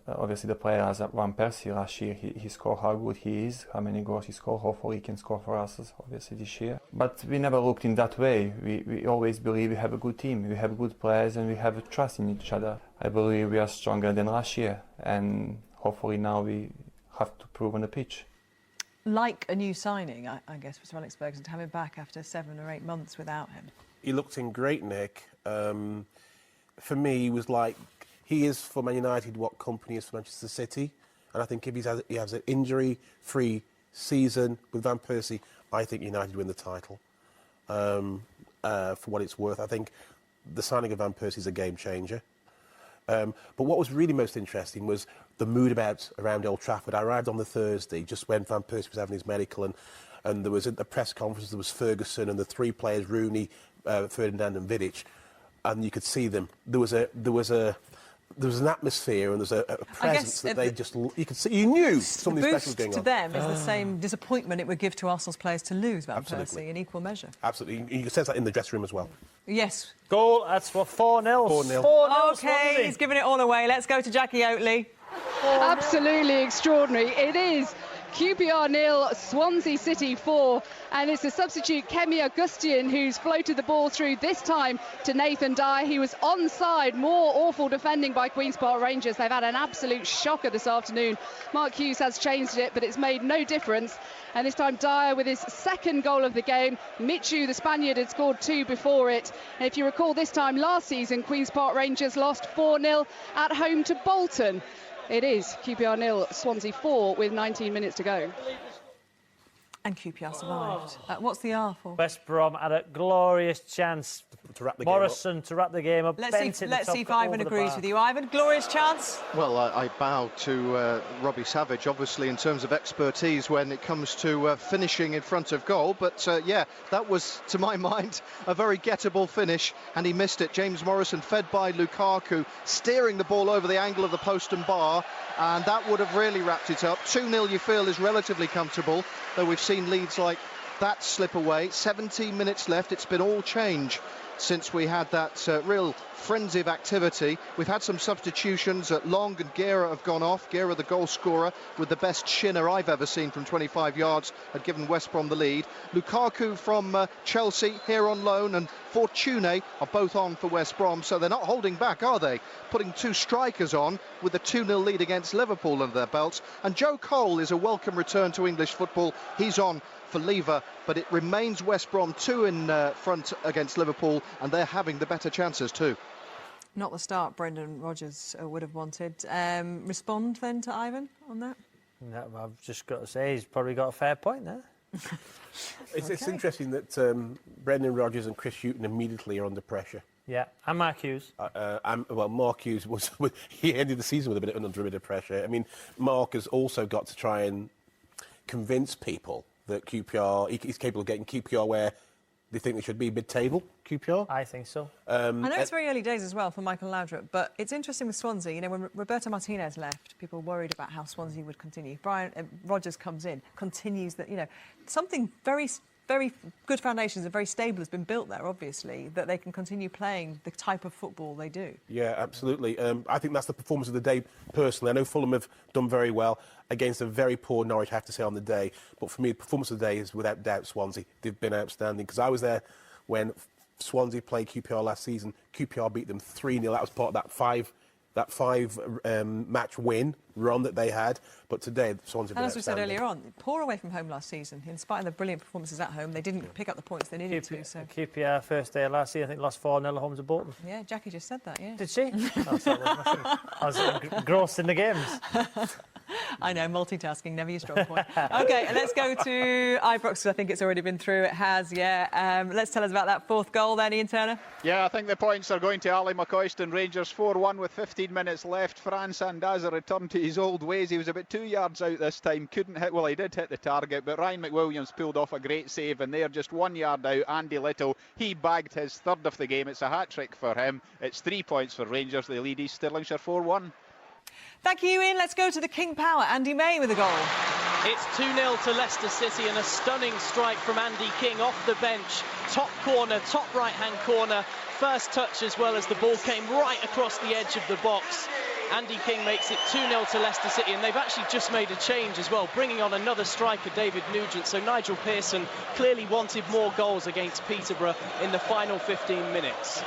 Obviously, the player as Van Persie last year, he scored how good he is, how many goals he scored. Hopefully, he can score for us, obviously, this year. But we never looked in that way. We always believe we have a good team, we have good players, and we have trust in each other. I believe we are stronger than last year, and hopefully now we have to prove on the pitch. Like a new signing, I guess, for Sir Alex Ferguson to have him back after 7 or 8 months without him. He looked in great nick. For me, he was like... He is for Man United what Kompany is for Manchester City, and I think if he has an injury-free season with Van Persie, I think United win the title. For what it's worth, I think the signing of Van Persie is a game changer. But what was really most interesting was the mood around Old Trafford. I arrived on the Thursday just when Van Persie was having his medical, and there was at the press conference there was Ferguson and the 3 players Rooney, Ferdinand and Vidic, and you could see them. There was a there's an atmosphere and there's a presence that they just, you could see, you knew something special was going on. To them is the same disappointment it would give to Arsenal's players to lose Van Absolutely. Persie in equal measure. Absolutely, you can sense that in the dressing room as well. Yes. Goal, that's what, 4-0. 4-0. 4-0. Okay, he's giving it all away. Let's go to Jackie Oatley. Absolutely extraordinary. It is QPR 0, Swansea City 4, and it's the substitute Kemi Augustian who's floated the ball through, this time to Nathan Dyer. He was onside. More awful defending by Queen's Park Rangers. They've had an absolute shocker this afternoon. Mark Hughes has changed it, but it's made no difference. And this time Dyer with his second goal of the game. Michu, the Spaniard, had scored 2 before it. And if you recall, this time last season, Queen's Park Rangers lost 4-0 at home to Bolton. It is QPR 0, Swansea 4 with 19 minutes to go. And QPR survived. What's the R for? West Brom had a glorious chance. To wrap the Morrison game up. To wrap the game up. Let's see if Ivan agrees with you. Ivan, glorious chance. Well, I bow to Robbie Savage, obviously, in terms of expertise when it comes to finishing in front of goal. But, yeah, that was, to my mind, a very gettable finish, and he missed it. James Morrison, fed by Lukaku, steering the ball over the angle of the post and bar, and that would have really wrapped it up. 2-0, you feel, is relatively comfortable, though we've seen leads like that slip away. 17 minutes left. It's been all change since we had that real frenzy of activity. We've had some substitutions. Long and Guerra have gone off. Guerra, the goal scorer, with the best shinner I've ever seen from 25 yards, had given West Brom the lead. Lukaku from Chelsea, here on loan, and Fortune are both on for West Brom, so they're not holding back, are they? Putting 2 strikers on with the 2-0 lead against Liverpool under their belts. And Joe Cole is a welcome return to English football. He's on for Lever, but it remains West Brom 2 in front against Liverpool, and they're having the better chances too. Not the start Brendan Rodgers would have wanted. Respond then to Ivan on that? No, I've just got to say he's probably got a fair point there. It's interesting that Brendan Rodgers and Chris Hughton immediately are under pressure. Yeah, and Mark Hughes. Well, Mark Hughes was he ended the season with under a bit of pressure. I mean, Mark has also got to try and convince people that QPR, he's capable of getting QPR where they think they should be, mid-table, QPR. I think so. I know it's very early days as well for Michael Laudrup, but it's interesting with Swansea. You know, when Roberto Martinez left, people were worried about how Swansea would continue. Brian Rodgers comes in, continues that, you know, something very good foundations and very stable has been built there, obviously, that they can continue playing the type of football they do. Yeah, absolutely. I think that's the performance of the day, personally. I know Fulham have done very well against a very poor Norwich, I have to say, on the day. But for me, the performance of the day is without doubt Swansea. They've been outstanding, because I was there when Swansea played QPR last season. QPR beat them 3-0. That was part of that five match win run that they had. But today, Swansea. And as we said earlier on, poor away from home last season. In spite of the brilliant performances at home, they didn't pick up the points they needed to. So QPR first day of last year, I think, lost 4-0 at home to Bolton. Yeah, Jackie just said that. Yeah. Did she? Oh, sorry, I was engrossed in the games. I know, multitasking, never your strong point. OK, let's go to Ibrox. I think it's already been through. It has, yeah. Let's tell us about that 4th goal then, Ian Turner. Yeah, I think the points are going to Ali McCoyston. Rangers 4-1 with 15 minutes left. Fran Sandaza returned to his old ways. He was about 2 yards out this time. Couldn't hit, well, he did hit the target, but Ryan McWilliams pulled off a great save, and they're just 1 yard out. Andy Little, he bagged his 3rd of the game. It's a hat-trick for him. It's 3 points for Rangers. They lead East Stirlingshire 4-1. Thank you, Ian. Let's go to the King Power. Andy May with a goal. It's 2-0 to Leicester City, and a stunning strike from Andy King off the bench. Top corner, top right-hand corner. First touch as well, as the ball came right across the edge of the box. Andy King makes it 2-0 to Leicester City, and they've actually just made a change as well, bringing on another striker, David Nugent. So Nigel Pearson clearly wanted more goals against Peterborough in the final 15 minutes.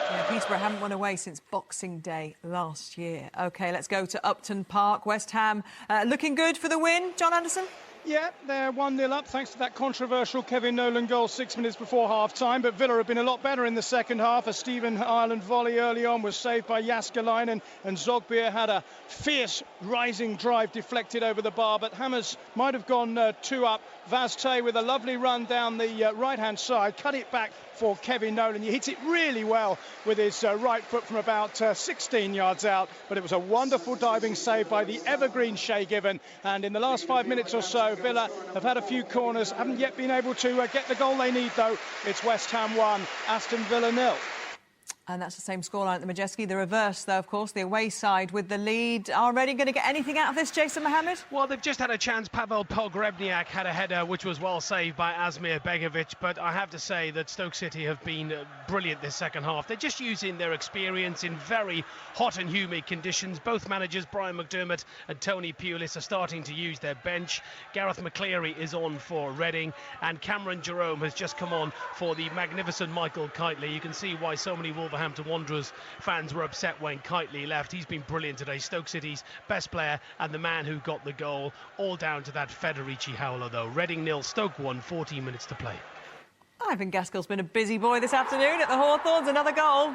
Yeah, Peterborough haven't won away since Boxing Day last year. OK, let's go to Upton Park. West Ham looking good for the win. John Anderson? Yeah, they're 1-0 up thanks to that controversial Kevin Nolan goal 6 minutes before half-time. But Villa have been a lot better in the second half. A Stephen Ireland volley early on was saved by Jaskalainen, and Zogbier had a fierce rising drive deflected over the bar. But Hammers might have gone 2 up. Vaz Tay with a lovely run down the right-hand side, cut it back for Kevin Nolan. He hits it really well with his right foot from about 16 yards out, but it was a wonderful diving save by the evergreen Shay Given. And in the last 5 minutes or so, Villa have had a few corners, haven't yet been able to get the goal they need, though. It's West Ham 1, Aston Villa 0. And that's the same scoreline at the Majeski. The reverse, though, of course, the away side with the lead. Are Reading going to get anything out of this, Jason Mohammed? Well, they've just had a chance. Pavel Pogrebniak had a header which was well saved by Asmir Begovic, but I have to say that Stoke City have been brilliant this second half. They're just using their experience in very hot and humid conditions. Both managers, Brian McDermott and Tony Pulis, are starting to use their bench. Gareth McCleary is on for Reading, and Cameron Jerome has just come on for the magnificent Michael Kitely. You can see why so many Wolverhampton Wanderers fans were upset when Kitely left. He's been brilliant today. Stoke City's best player and the man who got the goal. All down to that Federici howler, though. Reading 0, Stoke 1, 14 minutes to play. Ivan Gaskell's been a busy boy this afternoon at the Hawthorns. Another goal.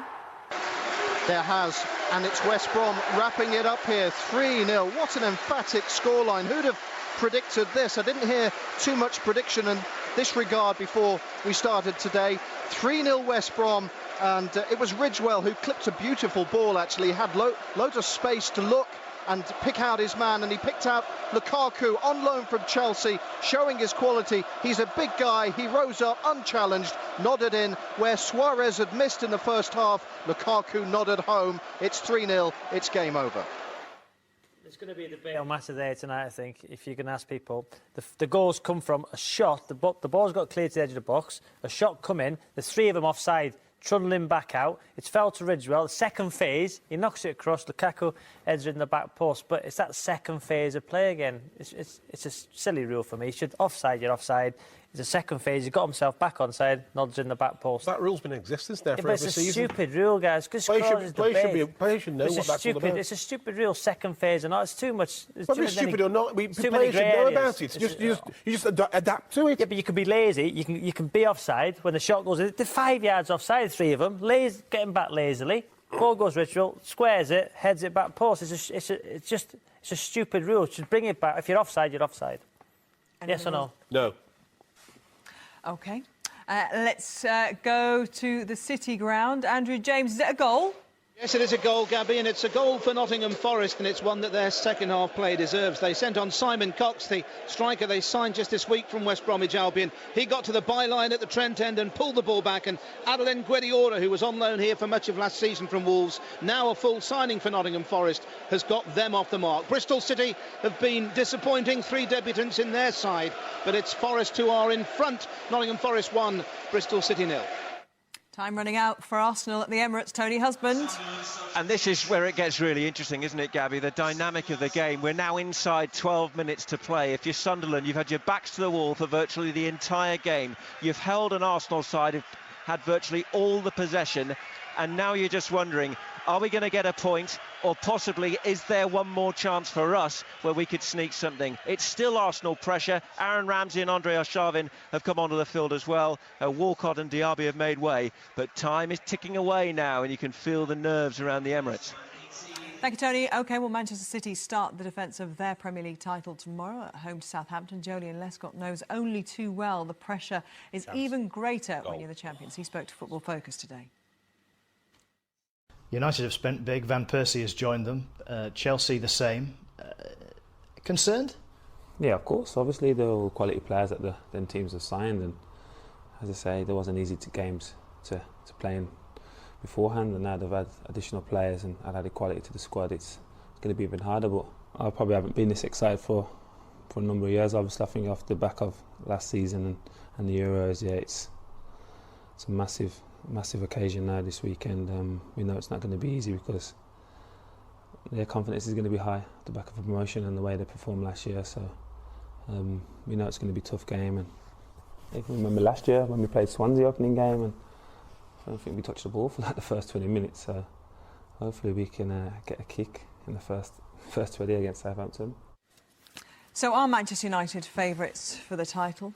There has, and it's West Brom wrapping it up here, 3-0. What an emphatic scoreline. Who'd have predicted this? I didn't hear too much prediction in this regard before we started today. 3-0 West Brom, and it was Ridgewell who clipped a beautiful ball, actually. He had loads of space to look and pick out his man, and he picked out Lukaku on loan from Chelsea, showing his quality. He's a big guy. He rose up unchallenged, nodded in where Suarez had missed in the first half. Lukaku nodded home. It's 3-0. It's game over. There's going to be a debate on matter there tonight, I think, if you can ask people. The goals come from a shot. The ball's got clear to the edge of the box. A shot come in. There's 3 of them offside, trundling back out. It's fell to Ridgewell. The second phase, he knocks it across. Lukaku heads it in the back post. But it's that second phase of play again. It's a silly rule for me. You're offside. It's a second phase. He got himself back onside, nods in the back post. That rule's been in existence now for every season. It's a stupid rule, guys. Players should know what that's all about. It's a stupid rule, second phase, and it's too much. Whether it's stupid or not, players should know about it. You just adapt to it. Yeah, but you can be lazy. You can be offside when the shot goes in. They're 5 yards offside, 3 of them. Getting back lazily. Ball goes Ridgewell, squares it, heads it back post. It's a stupid rule. Should bring it back. If you're offside, you're offside. Yes or no? No. OK. Let's go to the City ground. Andrew James, is it a goal? Yes, it is a goal, Gabby, and it's a goal for Nottingham Forest, and it's one that their second half play deserves. They sent on Simon Cox, the striker they signed just this week from West Bromwich Albion. He got to the byline at the Trent end and pulled the ball back, and Adeline Guediora, who was on loan here for much of last season from Wolves, now a full signing for Nottingham Forest, has got them off the mark. Bristol City have been disappointing, 3 debutants in their side, but it's Forest who are in front. Nottingham Forest 1, Bristol City 0. Time running out for Arsenal at the Emirates. Tony Husband. And this is where it gets really interesting, isn't it, Gabby? The dynamic of the game. We're now inside 12 minutes to play. If you're Sunderland, you've had your backs to the wall for virtually the entire game. You've held an Arsenal side who've had virtually all the possession, and now you're just wondering, are we going to get a point, or possibly is there one more chance for us where we could sneak something? It's still Arsenal pressure. Aaron Ramsey and Andrei Arshavin have come onto the field as well. Walcott and Diaby have made way, but time is ticking away now, and you can feel the nerves around the Emirates. Thank you, Tony. OK, well, Manchester City start the defence of their Premier League title tomorrow at home to Southampton. Jolyon Lescott knows only too well the pressure is even greater when you're the champions. He spoke to Football Focus today. United have spent big. Van Persie has joined them. Chelsea the same. Concerned? Yeah, of course. Obviously, they're all quality players that them teams have signed, and as I say, there wasn't easy games to play in beforehand, and now they've had additional players and added quality to the squad. It's going to be even harder, but I probably haven't been this excited for a number of years. Obviously, I think off the back of last season and the Euros, yeah, it's a massive occasion now this weekend. We know it's not going to be easy because their confidence is going to be high at the back of a promotion and the way they performed last year. So we know it's going to be a tough game. And I can remember last year when we played Swansea opening game, and I don't think we touched the ball for like the first 20 minutes. So hopefully we can get a kick in the first 20 against Southampton. So are Manchester United favourites for the title?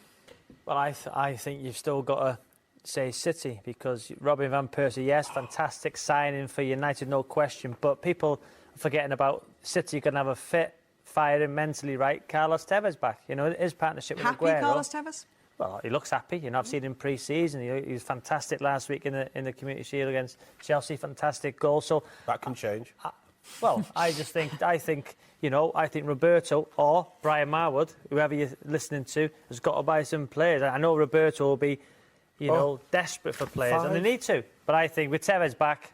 Well, I think you've still got to say City, because Robbie Van Persie, yes, fantastic signing for United, no question, but people are forgetting about City can have a fit, firing mentally right. Carlos Tevez back, you know, his partnership with Aguero. Happy Carlos Tevez? Well, he looks happy. You know, I've seen him pre-season. He was fantastic last week in the Community Shield against Chelsea. Fantastic goal. So that can change. I think Roberto or Brian Marwood, whoever you're listening to, has got to buy some players. I know Roberto will be you know, desperate for players, and they need to. But I think with Tevez back,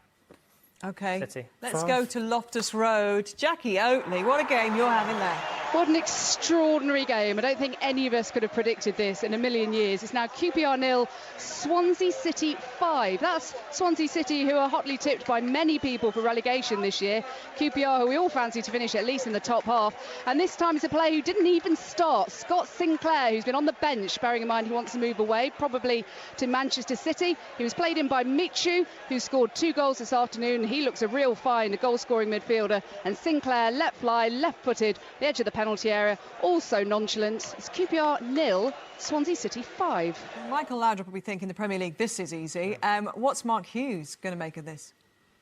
OK, City. Let's go to Loftus Road. Jackie Oatley, what a game you're having there. What an extraordinary game. I don't think any of us could have predicted this in a million years. It's now QPR 0, Swansea City 5. That's Swansea City, who are hotly tipped by many people for relegation this year. QPR, who we all fancy to finish at least in the top half. And this time it's a player who didn't even start, Scott Sinclair, who's been on the bench, bearing in mind he wants to move away, probably to Manchester City. He was played in by Michu, who scored 2 goals this afternoon. He looks a real find, a goal-scoring midfielder. And Sinclair let fly, left-footed, the edge of the penalty area, also nonchalant. It's QPR 0, Swansea City 5. Michael Laudrup will be thinking the Premier League, this is easy. What's Mark Hughes going to make of this?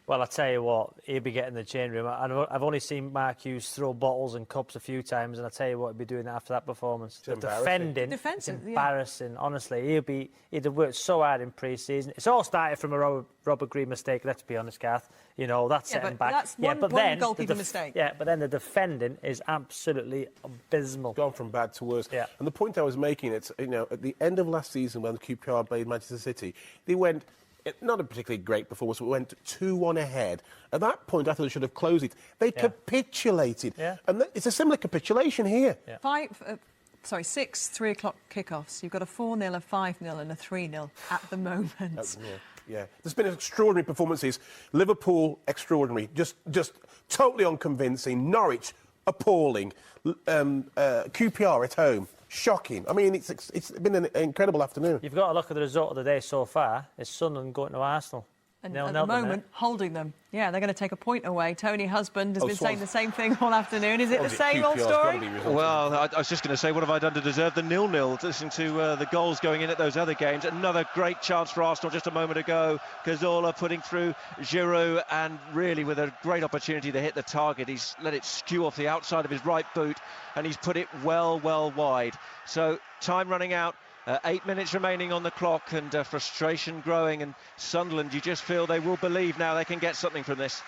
well, I tell you what, he'll be getting the change room. I've only seen Mark Hughes throw bottles and cups a few times, and I tell you what, he'll be doing after that performance. The defending, it's embarrassing. Honestly, he'd have worked so hard in pre-season. It's all started from a Robert Green mistake. Let's be honest, Garth. You know, that's setting back. That's one goalkeeper mistake. Yeah, but then the defending is absolutely abysmal. Gone from bad to worse. Yeah. And the point I was making, it's, you know, at the end of last season when QPR played Manchester City, they went, not a particularly great performance, but went 2-1 ahead. At that point, I thought they should have closed it. They capitulated. Yeah. And it's a similar capitulation here. Yeah. 6 3:00 kickoffs. You've got a 4-0, a 5-0 and a 3-0 at the moment. Yeah. There's been extraordinary performances. Liverpool, extraordinary. Just totally unconvincing. Norwich, appalling. QPR at home, shocking. I mean, it's been an incredible afternoon. You've got to look at the result of the day so far. It's Sunderland going to Arsenal. And at the moment, holding them. Yeah, they're going to take a point away. Tony Husband has been saying the same thing all afternoon. Is it the same old story? Well, I was just going to say, what have I done to deserve the 0-0? Listening to the goals going in at those other games. Another great chance for Arsenal just a moment ago. Cazorla putting through Giroud, and really with a great opportunity to hit the target. He's let it skew off the outside of his right boot, and he's put it well wide. So, time running out. 8 minutes remaining on the clock, and frustration growing, and Sunderland, you just feel they will believe now they can get something from this.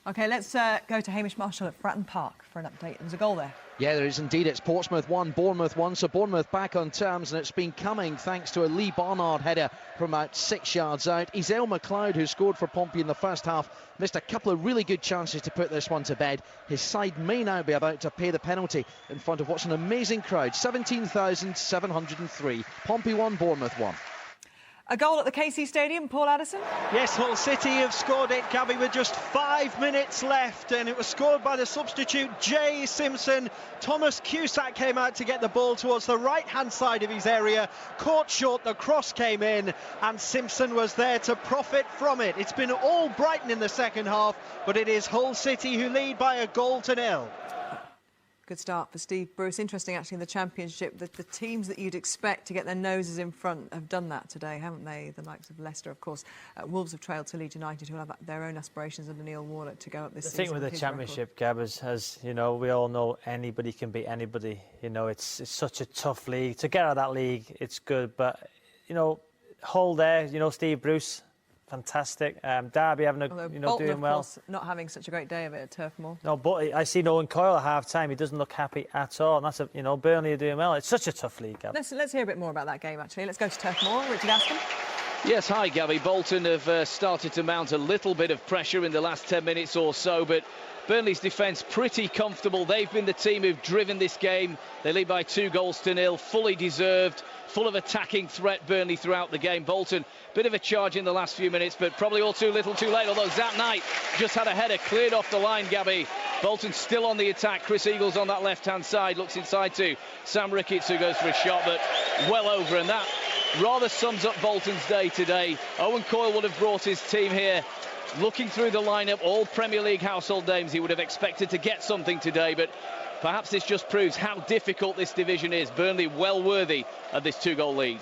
OK, let's go to Hamish Marshall at Fratton Park for an update. There's a goal there. Yeah, there is indeed. It's Portsmouth 1, Bournemouth 1, so Bournemouth back on terms, and it's been coming thanks to a Lee Barnard header from about 6 yards out. Ezel McLeod, who scored for Pompey in the first half, missed a couple of really good chances to put this one to bed. His side may now be about to pay the penalty in front of what's an amazing crowd, 17,703. Pompey 1, Bournemouth 1. A goal at the KC Stadium, Paul Addison? Yes, Hull City have scored it, Gabby, with just 5 minutes left, and it was scored by the substitute Jay Simpson. Thomas Cusack came out to get the ball towards the right-hand side of his area, caught short, the cross came in, and Simpson was there to profit from it. It's been all Brighton in the second half, but it is Hull City who lead by a 1-0. Good start for Steve Bruce. Interesting, actually, in the Championship, that the teams that you'd expect to get their noses in front have done that today, haven't they? The likes of Leicester, of course. Wolves have trailed to Leeds United, who have their own aspirations under Neil Warnock to go up this season. The thing with the Championship, Gab, is, you know, we all know anybody can beat anybody. You know, it's such a tough league. To get out of that league, it's good. But, you know, Hull there, you know, Steve Bruce, fantastic. Derby having Bolton, doing well. Of course, not having such a great day of it at Turf Moor. No, but I see Owen Coyle at half-time. He doesn't look happy at all. And that's, Burnley are doing well. It's such a tough league, Gab. Let's hear a bit more about that game, actually. Let's go to Turf Moor. Richard Aston. Yes, hi, Gabby. Bolton have started to mount a little bit of pressure in the last 10 minutes or so, but Burnley's defence pretty comfortable. They've been the team who've driven this game. They lead by 2-0, fully deserved, full of attacking threat, Burnley, throughout the game. Bolton, bit of a charge in the last few minutes, but probably all too little too late, although Zat Knight just had a header cleared off the line, Gabby. Bolton still on the attack. Chris Eagles on that left-hand side, looks inside to Sam Ricketts, who goes for a shot, but well over, and that rather sums up Bolton's day today. Owen Coyle would have brought his team here. Looking through the lineup, all Premier League household names, he would have expected to get something today, but perhaps this just proves how difficult this division is. Burnley well worthy of this 2-goal lead.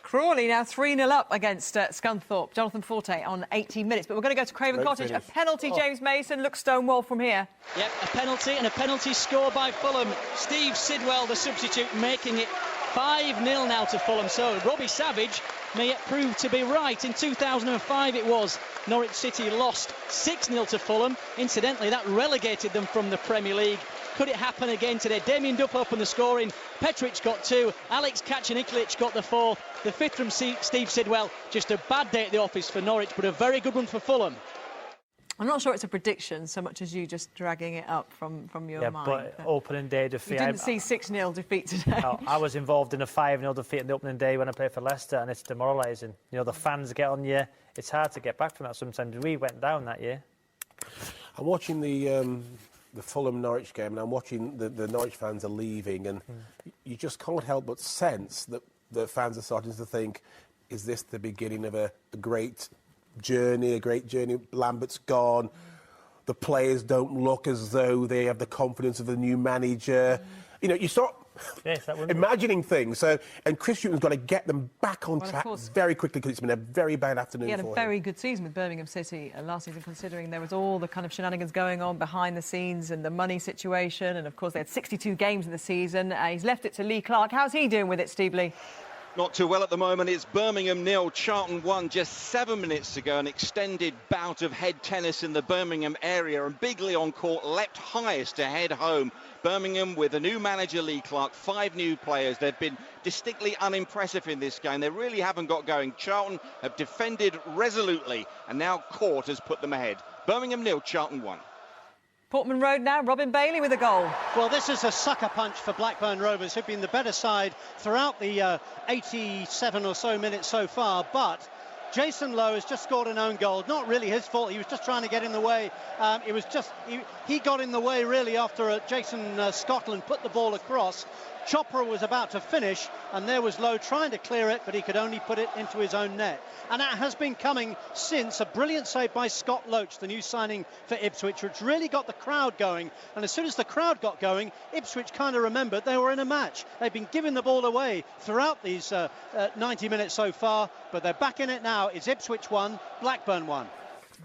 Crawley now 3-0 up against Scunthorpe. Jonathan Forte on 18 minutes. But we're going to go to Craven Cottage. A penalty, James Mason. Looks Stonewall from here. Yep, a penalty, and a penalty score by Fulham. Steve Sidwell, the substitute, making it 5-0 now to Fulham. So Robbie Savage may yet prove to be right. In 2005 it was. Norwich City lost 6-0 to Fulham. Incidentally, that relegated them from the Premier League. Could it happen again today? Damien Duff opened the scoring. Petric got 2. Alex Kacaniklic got the 4th. The 5th from Steve Sidwell. Just a bad day at the office for Norwich, but a very good one for Fulham. I'm not sure it's a prediction so much as you just dragging it up from your mind. But opening day defeat. You didn't see 6-0 defeat today. No, I was involved in a 5-0 defeat in the opening day when I played for Leicester, and it's demoralising. You know, the fans get on you. It's hard to get back from that sometimes. We went down that year. I'm watching the Fulham-Norwich game, and I'm watching the Norwich fans are leaving, and you just can't help but sense that the fans are starting to think, is this the beginning of a great journey, Lambert's gone, the players don't look as though they have the confidence of the new manager. You know, you start imagining things. So, and Chris Hughton's got to get them back on track very quickly, because it's been a very bad afternoon for him. He had a very good season with Birmingham City last season, considering there was all the kind of shenanigans going on behind the scenes and the money situation, and of course they had 62 games in the season. He's left it to Lee Clark. How's he doing with it, Steve Lee? Not too well at the moment. It's Birmingham 0, Charlton 1 just 7 minutes ago. An extended bout of head tennis in the Birmingham area, and Bigley on court leapt highest to head home. Birmingham with a new manager, Lee Clark, 5 new players. They've been distinctly unimpressive in this game. They really haven't got going. Charlton have defended resolutely, and now Court has put them ahead. Birmingham 0, Charlton 1. Portman Road now, Robin Bailey with a goal. Well, this is a sucker punch for Blackburn Rovers, who've been the better side throughout the 87 or so minutes so far, but Jason Lowe has just scored an own goal. Not really his fault. He was just trying to get in the way. It was just he got in the way really after Jason Scotland put the ball across. Chopra was about to finish, and there was Lowe trying to clear it, but he could only put it into his own net. And that has been coming since a brilliant save by Scott Loach, the new signing for Ipswich, which really got the crowd going. And as soon as the crowd got going, Ipswich kind of remembered they were in a match. They've been giving the ball away throughout these 90 minutes so far, but they're back in it now. It's Ipswich 1, Blackburn 1.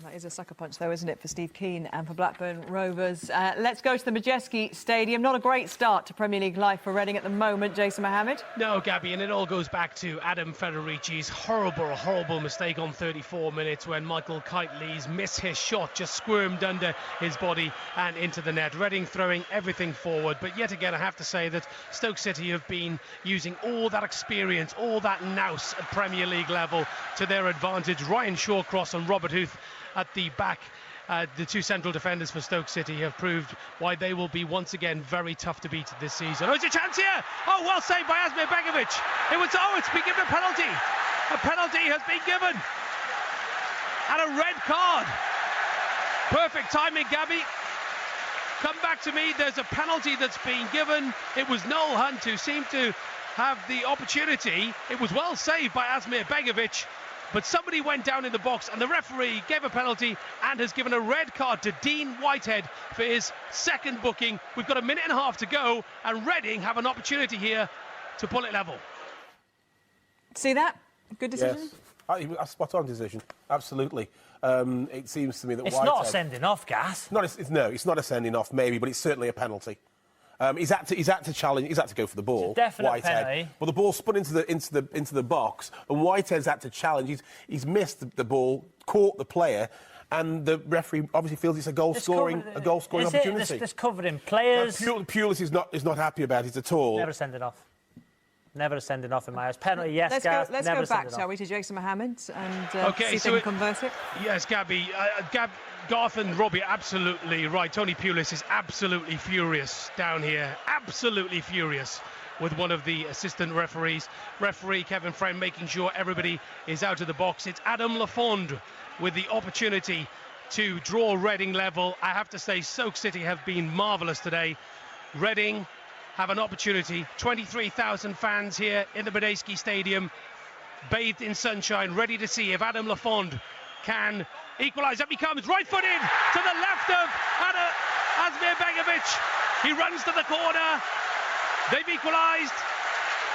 That is a sucker punch, though, isn't it, for Steve Keane and for Blackburn Rovers. Let's go to the Majeski Stadium. Not a great start to Premier League life for Reading at the moment, Jason Mohammed. No, Gabby, and it all goes back to Adam Federici's horrible mistake on 34 minutes when Michael Kitely's missed his shot, just squirmed under his body and into the net. Reading throwing everything forward, but yet again I have to say that Stoke City have been using all that experience, all that nous at Premier League level to their advantage. Ryan Shawcross and Robert Huth at the back. The two central defenders for Stoke City have proved why they will be once again very tough to beat this season. Oh, it's a chance here! Oh, well saved by Asmir Begovic. It's been given a penalty. A penalty has been given. And a red card. Perfect timing, Gabby. Come back to me. There's a penalty that's been given. It was Noel Hunt who seemed to have the opportunity. It was well saved by Asmir Begovic. But somebody went down in the box, and the referee gave a penalty and has given a red card to Dean Whitehead for his second booking. We've got a minute and a half to go, and Reading have an opportunity here to pull it level. See that? Good decision? Yes. A spot-on decision, absolutely. It seems to me that it's Whitehead... not a sending off, Garth. No, it's not a sending off, maybe, but it's certainly a penalty. He's had to challenge. He's had to go for the ball. Definite penalty. Well, the ball spun into the box, and Whitehead's had to challenge. He's missed the ball, caught the player, and the referee obviously feels it's a goal scoring opportunity. It's covered in players. Pulis is not happy about it at all. Never send it off. Never a sending off in my eyes. Penalty, yes, Garth. Let's go back, shall we, to Jason Mohammed and see if they can convert it. Yes, Gabby. Garth and Robbie are absolutely right. Tony Pulis is absolutely furious down here. Absolutely furious with one of the assistant referees. Referee Kevin Friend making sure everybody is out of the box. It's Adam Lafond with the opportunity to draw Reading level. I have to say, Stoke City have been marvellous today. Reading have an opportunity. 23,000 fans here in the Medeski Stadium, bathed in sunshine, ready to see if Adam Lafond can equalise. Up he comes, right foot in to the left of Asmir Begovic. He runs to the corner. They've equalised.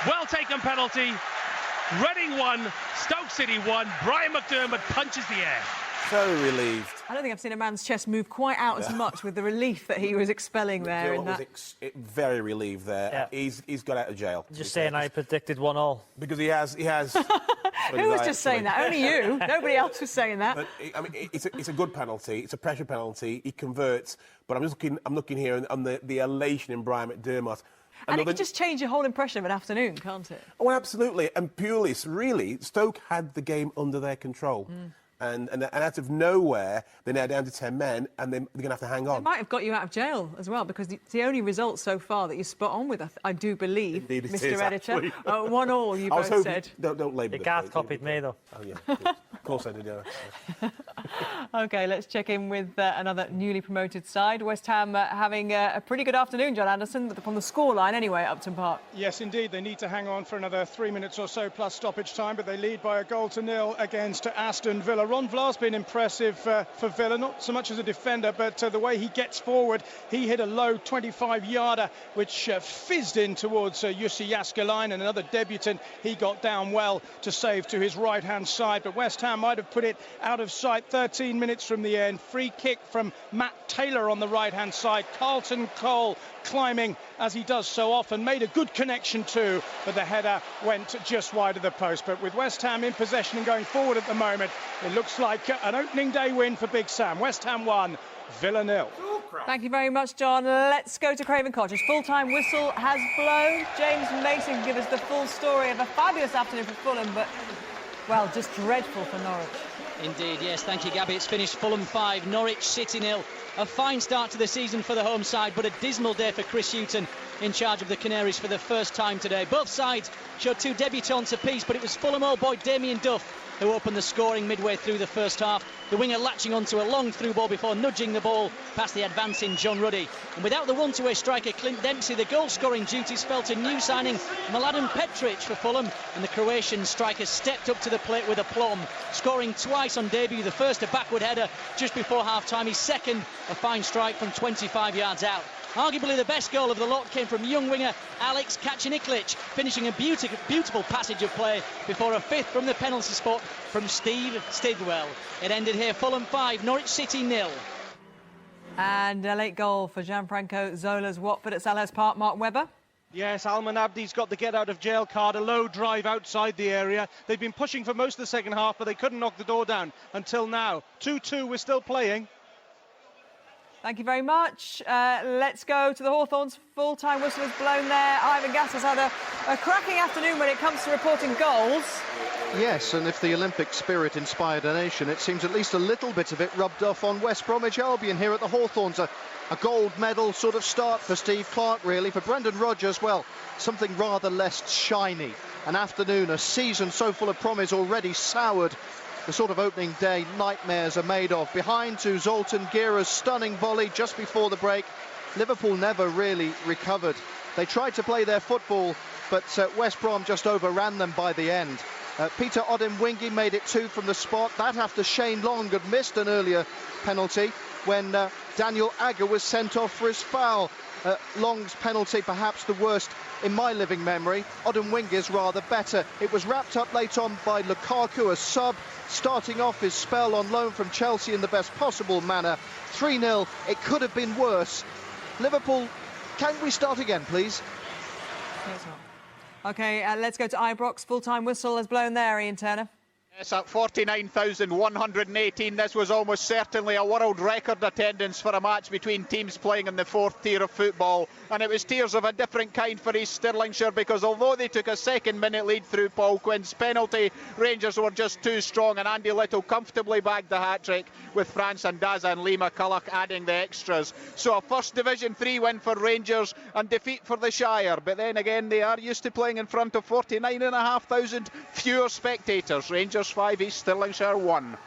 Well taken penalty. Reading 1, Stoke City 1. Brian McDermott punches the air. So relieved. I don't think I've seen a man's chest move quite out as much with the relief that he was expelling there. Very relieved there. Yeah. He's got out of jail. Just saying, I predicted 1-1. Because he has. Who was just saying that? Only you. Nobody else was saying that. But, I mean, it's a good penalty. It's a pressure penalty. He converts. But I'm looking here on the elation in Brian McDermott. And it could just change your whole impression of an afternoon, can't it? Oh, absolutely. And purely, really, Stoke had the game under their control. And out of nowhere, they're now down to 10 men, and they're going to have to hang on. It might have got you out of jail as well, because it's the only result so far that you're spot on with, I do believe, Indeed it Mr. is, Editor. actually. 1-1, you both said. Don't label it. Garth copied me, though. Oh, yeah. Of course I did, yeah. OK, let's check in with another newly promoted side. West Ham having a pretty good afternoon, John Anderson, from the scoreline anyway at Upton Park. Yes, indeed. They need to hang on for another 3 minutes or so plus stoppage time, but they lead by 1-0 against Aston Villa. Ron Vlaar's been impressive for Villa, not so much as a defender, but the way he gets forward. He hit a low 25-yarder, which fizzed in towards Jussi Jääskeläinen, another debutant. He got down well to save to his right-hand side, but West Ham might have put it out of sight 13 minutes from the end. Free kick from Matt Taylor on the right-hand side. Carlton Cole climbing, as he does so often, made a good connection too, but the header went just wide of the post. But with West Ham in possession and going forward at the moment, it looks like an opening day win for Big Sam. West Ham 1, Villa 0. Thank you very much, John. Let's go to Craven Cottage. Full-time whistle has blown. James Mason can give us the full story of a fabulous afternoon for Fulham, but, well, just dreadful for Norwich. Indeed, yes, thank you, Gabby. It's finished Fulham 5, Norwich City 0. A fine start to the season for the home side, but a dismal day for Chris Hughton in charge of the Canaries for the first time today. Both sides showed two debutants apiece, but it was Fulham old boy Damien Duff who opened the scoring midway through the first half. The winger latching onto a long through ball before nudging the ball past the advancing John Ruddy. And without the one-to-way striker Clint Dempsey, the goal-scoring duties fell to new signing Mladen Petric for Fulham, and the Croatian striker stepped up to the plate with aplomb, scoring twice on debut. The first a backward header just before half-time, his second a fine strike from 25 yards out. Arguably the best goal of the lot came from young winger Alex Kacaniklic, finishing a beautiful passage of play before a fifth from the penalty spot from Steve Stidwell. It ended here, Fulham 5, Norwich City 0. And a late goal for Gianfranco Zola's Watford at Selhurst Park. Mark Webber. Yes, Alman Abdi's got the get-out-of-jail card, a low drive outside the area. They've been pushing for most of the second half, but they couldn't knock the door down until now. 2-2, we're still playing. Thank you very much. Let's go to the Hawthorns. Full-time whistle is blown there. Ivan Gass has had a cracking afternoon when it comes to reporting goals. Yes, and if the Olympic spirit inspired a nation, it seems at least a little bit of it rubbed off on West Bromwich Albion here at the Hawthorns. A gold medal sort of start for Steve Clarke, really. For Brendan Rodgers, well, something rather less shiny. An afternoon, a season so full of promise already soured. The sort of opening day nightmares are made of. Behind to Zoltan Gera's stunning volley just before the break. Liverpool never really recovered. They tried to play their football, but West Brom just overran them by the end. Peter Odemwingie made it 2 from the spot. That after Shane Long had missed an earlier penalty when Daniel Agger was sent off for his foul. Long's penalty perhaps the worst in my living memory. Odemwingie's rather better. It was wrapped up late on by Lukaku, a sub, starting off his spell on loan from Chelsea in the best possible manner. 3-0, it could have been worse. Liverpool, can we start again, please? OK, let's go to Ibrox. Full-time whistle has blown there, Ian Turner. Yes, at 49,118, this was almost certainly a world record attendance for a match between teams playing in the fourth tier of football. And it was tears of a different kind for East Stirlingshire, because although they took a second-minute lead through Paul Quinn's penalty, Rangers were just too strong, and Andy Little comfortably bagged the hat-trick, with France and Daza and Lee McCulloch adding the extras. So a First Division 3 win for Rangers and defeat for the Shire. But then again, they are used to playing in front of 49,500 fewer spectators. Rangers 5, East Stirlingshire 1.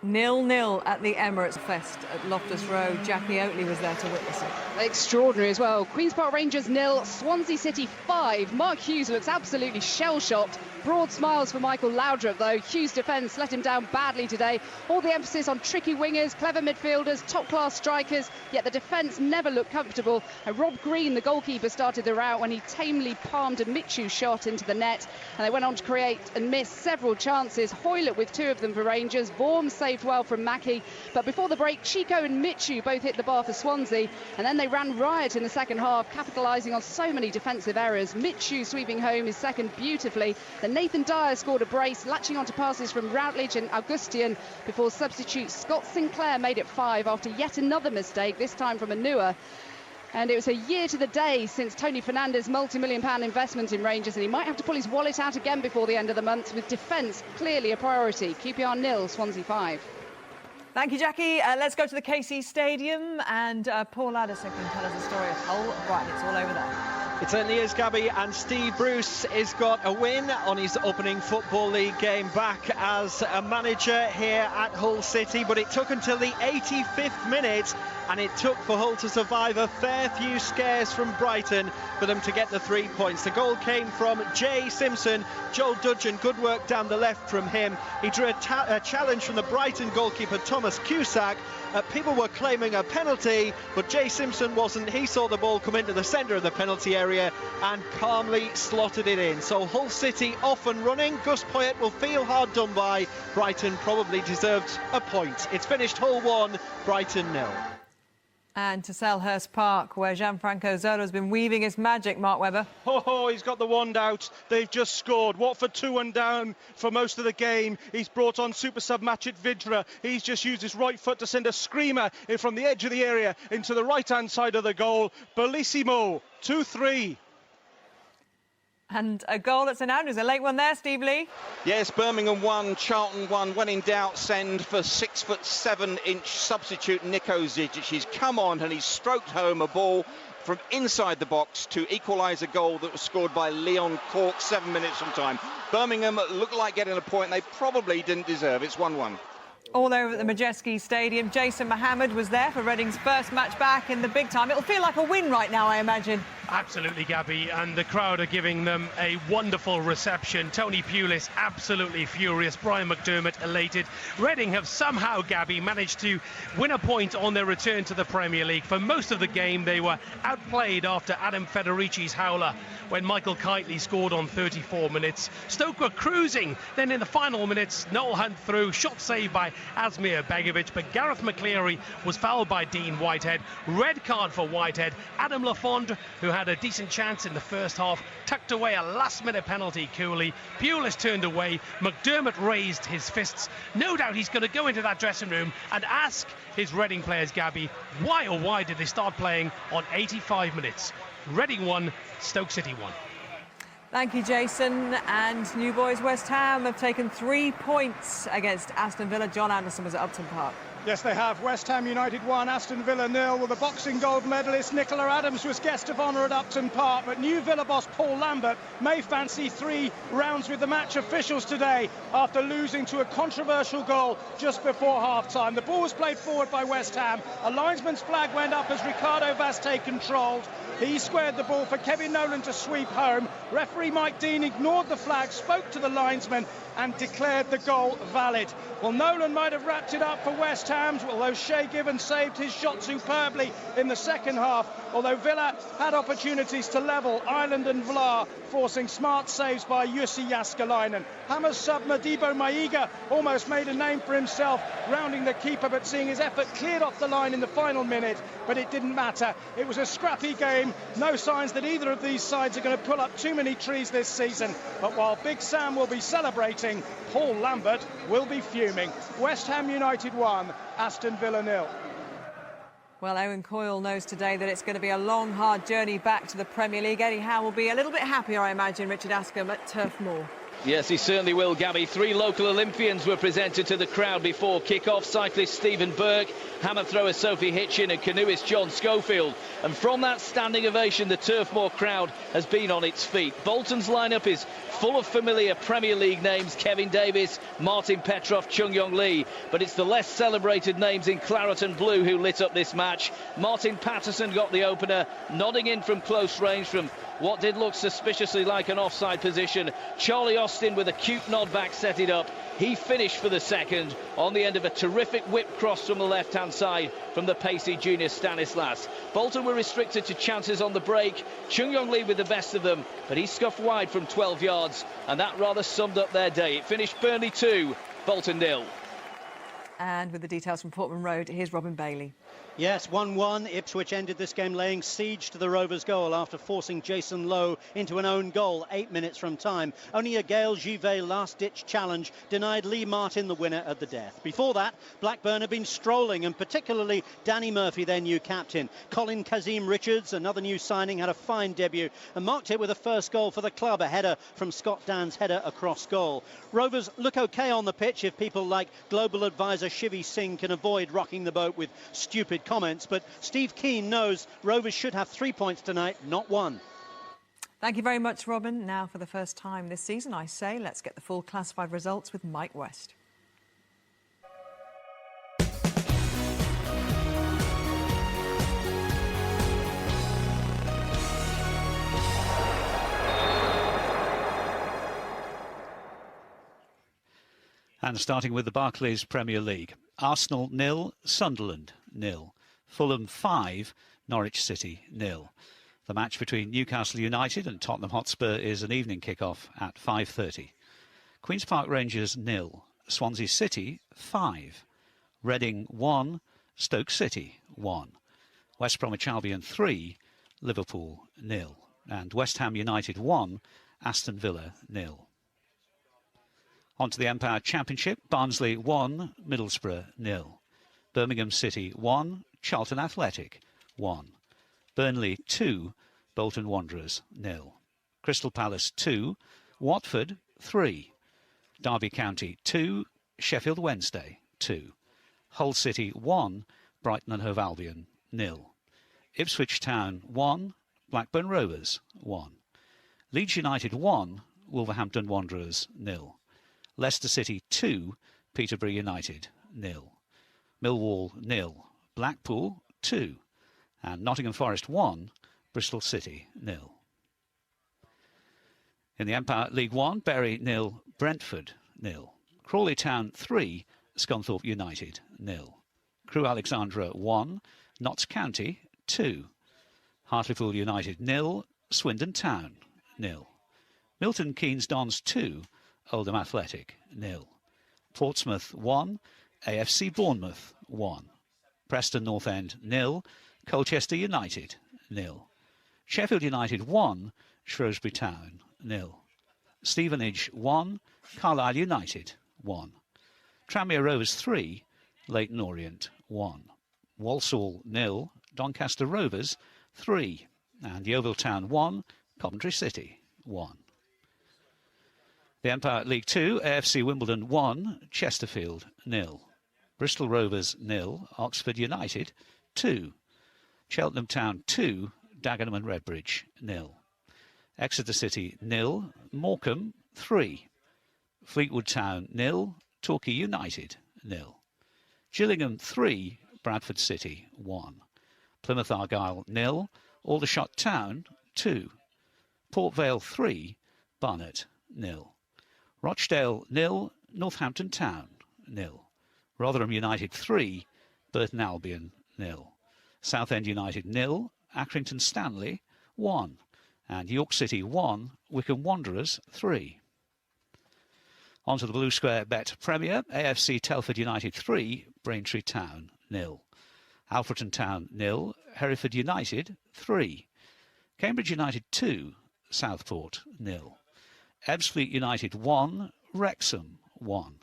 0-0 at the Emirates Fest at Loftus Road. Jackie Oatley was there to witness it. Extraordinary as well. Queen's Park Rangers 0, Swansea City 5. Mark Hughes looks absolutely shell-shocked. Broad smiles for Michael Laudrup, though. Hughes' defence let him down badly today. All the emphasis on tricky wingers, clever midfielders, top-class strikers, yet the defence never looked comfortable. And Rob Green, the goalkeeper, started the rout when he tamely palmed a Michu shot into the net. And they went on to create and miss several chances. Hoylett with 2 of them for Rangers. Vorm saved well from Mackie. But before the break, Chico and Michu both hit the bar for Swansea. And then they ran riot in the second half, capitalising on so many defensive errors. Michu sweeping home his second beautifully. The Nathan Dyer scored a brace, latching onto passes from Routledge and Augustian before substitute Scott Sinclair made it 5 after yet another mistake, this time from Anua. And it was a year to the day since Tony Fernandez's multi-million-pound investment in Rangers, and he might have to pull his wallet out again before the end of the month, with defence clearly a priority. QPR 0, Swansea 5. Thank you, Jackie. Let's go to the KC Stadium, and Paul Addison can tell us the story of Hull. Right, it's all over there. It certainly is, Gabby, and Steve Bruce has got a win on his opening Football League game back as a manager here at Hull City, but it took until the 85th minute, and it took for Hull to survive a fair few scares from Brighton for them to get the 3 points. The goal came from Jay Simpson. Joel Dudgeon, good work down the left from him. He drew a challenge from the Brighton goalkeeper Thomas Cusack. People were claiming a penalty, but Jay Simpson wasn't. He saw the ball come into the centre of the penalty area and calmly slotted it in. So Hull City off and running. Gus Poyet will feel hard done by. Brighton probably deserved a point. It's finished Hull 1, Brighton 0. And to Selhurst Park, where Gianfranco Zola has been weaving his magic, Mark Webber. Oh, he's got the wand out. They've just scored. Watford 2-1 down for most of the game. He's brought on super sub Matchit Vidra. He's just used his right foot to send a screamer in from the edge of the area into the right-hand side of the goal. Bellissimo, 2-3. And a goal that's announced. There's a late one there, Steve Lee. Yes, Birmingham 1, Charlton 1. When in doubt, send for 6'7" substitute Nico Zijic. He's come on and he's stroked home a ball from inside the box to equalise a goal that was scored by Leon Cork 7 minutes from time. Birmingham looked like getting a point they probably didn't deserve. It's 1-1. All over at the Majeski Stadium, Jason Mohammed was there for Reading's first match back in the big time. It'll feel like a win right now, I imagine. Absolutely, Gabby, and the crowd are giving them a wonderful reception. Tony Pulis absolutely furious, Brian McDermott elated. Reading have somehow, Gabby, managed to win a point on their return to the Premier League. For most of the game, they were outplayed after Adam Federici's howler when Michael Kitely scored on 34 minutes. Stoke were cruising. Then in the final minutes, Noel Hunt through, shot saved by Asmir Begovic, but Gareth McCleary was fouled by Dean Whitehead. Red card for Whitehead. Adam Lafond, who had a decent chance in the first half, tucked away a last-minute penalty coolly. Pulis turned away. McDermott raised his fists. No doubt he's going to go into that dressing room and ask his Reading players, Gabby, why did they start playing on 85 minutes? Reading 1, Stoke City 1. Thank you, Jason. And New Boys West Ham have taken 3 points against Aston Villa. John Anderson was at Upton Park. Yes, they have. West Ham United 1, Aston Villa 0. Well, the boxing gold medalist Nicola Adams was guest of honour at Upton Park, but new Villa boss Paul Lambert may fancy 3 rounds with the match officials today after losing to a controversial goal just before half-time. The ball was played forward by West Ham. A linesman's flag went up as Ricardo Vazte controlled. He squared the ball for Kevin Nolan to sweep home. Referee Mike Dean ignored the flag, spoke to the linesman and declared the goal valid. Well, Nolan might have wrapped it up for West Ham, although Shay Given saved his shot superbly in the second half, although Villa had opportunities to level. Ireland and Vla forcing smart saves by Jussi Jaskalainen. Hammers sub Modibo Maiga almost made a name for himself, rounding the keeper, but seeing his effort cleared off the line in the final minute, but it didn't matter. It was a scrappy game. No signs that either of these sides are going to pull up too many trees this season, but while Big Sam will be celebrating, Paul Lambert will be fuming. West Ham United 1, Aston Villa 0. Well, Owen Coyle knows today that it's going to be a long, hard journey back to the Premier League. Eddie Howe will be a little bit happier, I imagine, Richard Askham at Turf Moor. Yes, he certainly will, Gabby. 3 local Olympians were presented to the crowd before kick-off. Cyclist Stephen Burke, hammer thrower Sophie Hitchin and canoeist John Schofield. And from that standing ovation, the Turf Moor crowd has been on its feet. Bolton's lineup is full of familiar Premier League names: Kevin Davis, Martin Petrov, Chung Yong Lee. But it's the less celebrated names in claret and blue who lit up this match. Martin Patterson got the opener, nodding in from close range from what did look suspiciously like an offside position. Charlie Austin with a cute nod back set it up. He finished for the second on the end of a terrific whip cross from the left-hand side from the pacey junior Stanislas. Bolton were restricted to chances on the break. Chung Yong Lee with the best of them, but he scuffed wide from 12 yards, and that rather summed up their day. It finished Burnley 2, Bolton 0. And with the details from Portman Road, here's Robin Bailey. Yes, 1-1. Ipswich ended this game laying siege to the Rovers' goal after forcing Jason Lowe into an own goal 8 minutes from time. Only a Gaël Givet last-ditch challenge denied Lee Martin the winner at the death. Before that, Blackburn had been strolling, and particularly Danny Murphy, their new captain. Colin Kazim-Richards, another new signing, had a fine debut and marked it with a first goal for the club, a header from Scott Dan's header across goal. Rovers look okay on the pitch if people like global advisor Shivi Singh can avoid rocking the boat with stupid comments, but Steve Keane knows Rovers should have 3 points tonight, not 1. Thank you very much, Robin. Now, for the first time this season, I say, let's get the full classified results with Mike West. And starting with the Barclays Premier League. Arsenal 0, Sunderland 0. Fulham 5, Norwich City 0. The match between Newcastle United and Tottenham Hotspur is an evening kick-off at 5:30. Queen's Park Rangers 0, Swansea City 5. Reading 1, Stoke City 1. West Bromwich Albion 3, Liverpool 0. And West Ham United 1, Aston Villa 0. On to the Empire Championship. Barnsley 1, Middlesbrough 0. Birmingham City 1, Charlton Athletic 1. Burnley 2, Bolton Wanderers 0. Crystal Palace 2, Watford 3. Derby County 2, Sheffield Wednesday 2. Hull City 1, Brighton and Hove Albion 0. Ipswich Town 1, Blackburn Rovers 1. Leeds United 1, Wolverhampton Wanderers 0. Leicester City 2, Peterborough United 0. Millwall 0, Blackpool 2. And Nottingham Forest 1, Bristol City 0. In the Empire League 1, Bury 0, Brentford 0. Crawley Town 3, Scunthorpe United 0. Crewe Alexandra 1, Notts County 2. Hartlepool United 0, Swindon Town 0. Milton Keynes Dons 2, Oldham Athletic 0. Portsmouth 1, AFC Bournemouth 1. Preston North End 0, Colchester United 0. Sheffield United 1, Shrewsbury Town 0. Stevenage 1, Carlisle United 1. Tranmere Rovers 3, Leyton Orient 1. Walsall 0, Doncaster Rovers 3. And Yeovil Town 1, Coventry City 1. The Empire League 2, AFC Wimbledon 1, Chesterfield 0. Bristol Rovers 0, Oxford United 2. Cheltenham Town 2, Dagenham and Redbridge 0. Exeter City 0, Morecambe 3. Fleetwood Town 0, Torquay United 0. Gillingham 3, Bradford City 1. Plymouth Argyle 0, Aldershot Town 2. Port Vale 3, Barnet 0. Rochdale 0, Northampton Town 0. Rotherham United 3, Burton Albion 0. Southend United 0, Accrington Stanley 1. And York City 1, Wycombe Wanderers 3. On to the Blue Square Bet Premier, AFC Telford United 3, Braintree Town 0. Alfreton Town 0, Hereford United 3. Cambridge United 2, Southport 0. Ebbsfleet United 1, Wrexham 1.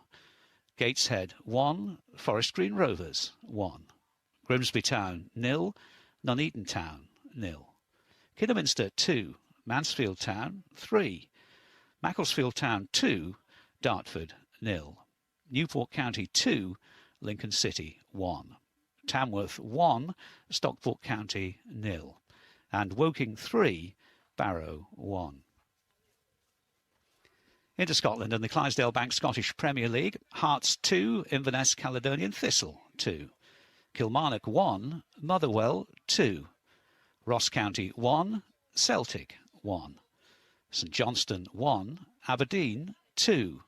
Gateshead 1, Forest Green Rovers 1. Grimsby Town 0, Nuneaton Town 0. Kidderminster 2, Mansfield Town 3. Macclesfield Town 2, Dartford 0. Newport County 2, Lincoln City 1. Tamworth 1, Stockport County 0. And Woking 3, Barrow 1. Into Scotland and the Clydesdale Bank Scottish Premier League. Hearts 2, Inverness Caledonian Thistle 2. Kilmarnock 1, Motherwell 2. Ross County 1, Celtic 1. St Johnstone 1, Aberdeen 2.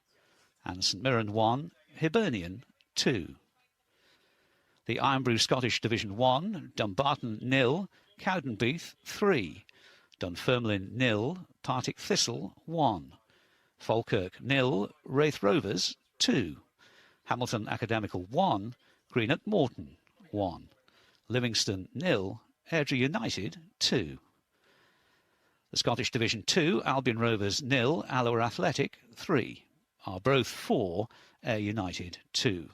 And St Mirren 1, Hibernian 2. The Irn-Bru Scottish Division 1, Dumbarton 0, Cowdenbeath 3. Dunfermline 0, Partick Thistle 1. Falkirk 0, Wraith Rovers 2. Hamilton Academical 1, Greenock Morton 1. Livingston 0, Airdrie United 2. The Scottish Division 2, Albion Rovers 0, Alloa Athletic 3. Arbroath 4, Ayr United 2.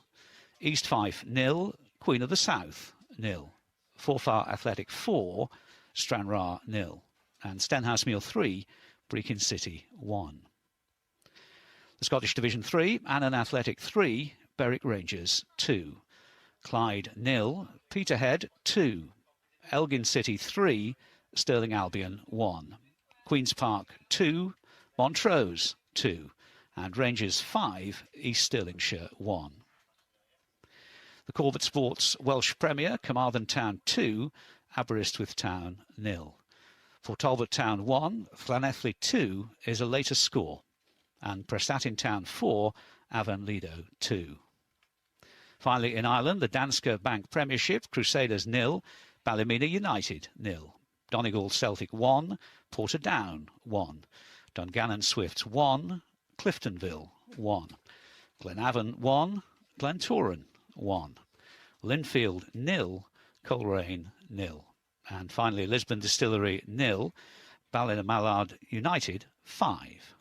East Fife 0, Queen of the South 0. Forfar Athletic 4, Stranraer 0. And Stenhousemuir 3, Brechin City 1. The Scottish Division 3, Annan Athletic 3, Berwick Rangers 2. Clyde 0, Peterhead 2. Elgin City 3, Stirling Albion 1. Queen's Park 2, Montrose 2. And Rangers 5, East Stirlingshire 1. The Corbett Sports Welsh Premier, Carmarthen Town 2, Aberystwyth Town 0. For Talbot Town 1, Llanelli 2 is a later score. And Prestatyn Town 4, Avon Lido 2. Finally in Ireland, the Danske Bank Premiership, Crusaders 0, Ballymena United 0. Donegal Celtic 1, Portadown 1. Dungannon Swifts 1, Cliftonville 1. Glenavon 1, Glentoran 1. Linfield 0, Coleraine 0. And finally Lisbon Distillery 0, Ballymallard United 5.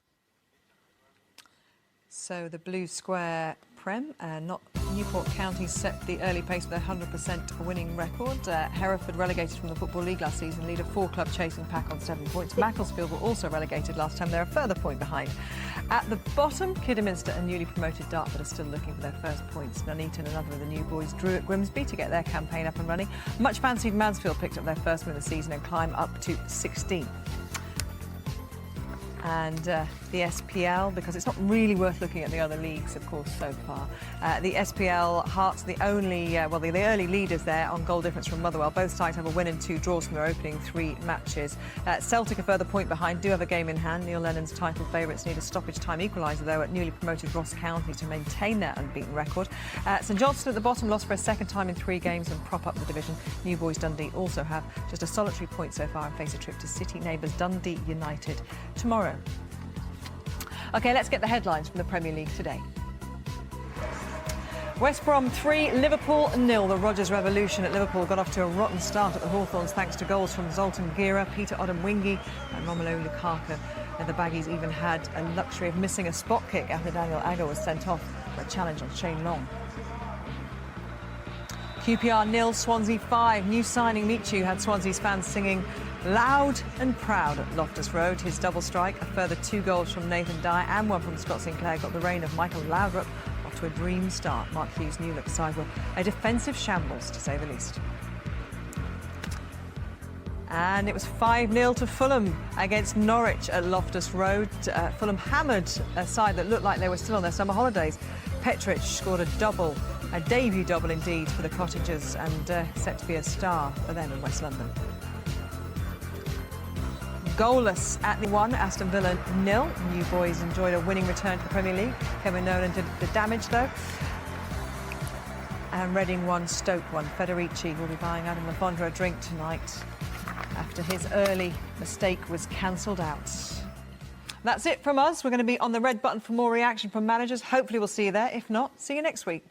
So the Blue Square Prem, not Newport County set the early pace with their 100% winning record. Hereford relegated from the Football League last season, lead a 4-club chasing pack on 7 points. Macclesfield were also relegated last time. They're a further point behind. At the bottom, Kidderminster and newly promoted Dartford are still looking for their first points. Nuneaton, another of the new boys, drew at Grimsby to get their campaign up and running. Much fancied Mansfield picked up their first win of the season and climb up to 16th. And the SPL, because it's not really worth looking at the other leagues, of course, so far. The SPL, Hearts, the only, the early leaders there on goal difference from Motherwell. Both sides have a win and 2 draws from their opening 3 matches. Celtic, a further point behind, do have a game in hand. Neil Lennon's title favourites need a stoppage time equaliser, though, at newly promoted Ross County to maintain their unbeaten record. St Johnstone at the bottom lost for a second time in 3 games and prop up the division. New Boys Dundee also have just a solitary point so far and face a trip to city neighbours Dundee United tomorrow. OK, let's get the headlines from the Premier League today. West Brom 3, Liverpool 0. The Rodgers Revolution at Liverpool got off to a rotten start at the Hawthorns thanks to goals from Zoltan Gira, Peter Odemwingie and Romelu Lukaku. And the Baggies even had a luxury of missing a spot kick after Daniel Agger was sent off for a challenge on Shane Long. QPR 0, Swansea 5. New signing Michu had Swansea's fans singing loud and proud at Loftus Road. His double strike, a further 2 goals from Nathan Dyer and 1 from Scott Sinclair, got the reign of Michael Laudrup off to a dream start. Mark Hughes' new look side were a defensive shambles, to say the least. And it was 5-0 to Fulham against Norwich at Loftus Road. Fulham hammered a side that looked like they were still on their summer holidays. Petric scored a double, a debut double indeed for the Cottagers, and set to be a star for them in West London. Goalless at the 1, Aston Villa 0. New Boys enjoyed a winning return to the Premier League. Kevin Nolan did the damage though. And Reading 1, Stoke 1. Federici will be buying Adam Lafondra a drink tonight after his early mistake was cancelled out. That's it from us. We're going to be on the red button for more reaction from managers. Hopefully we'll see you there. If not, see you next week.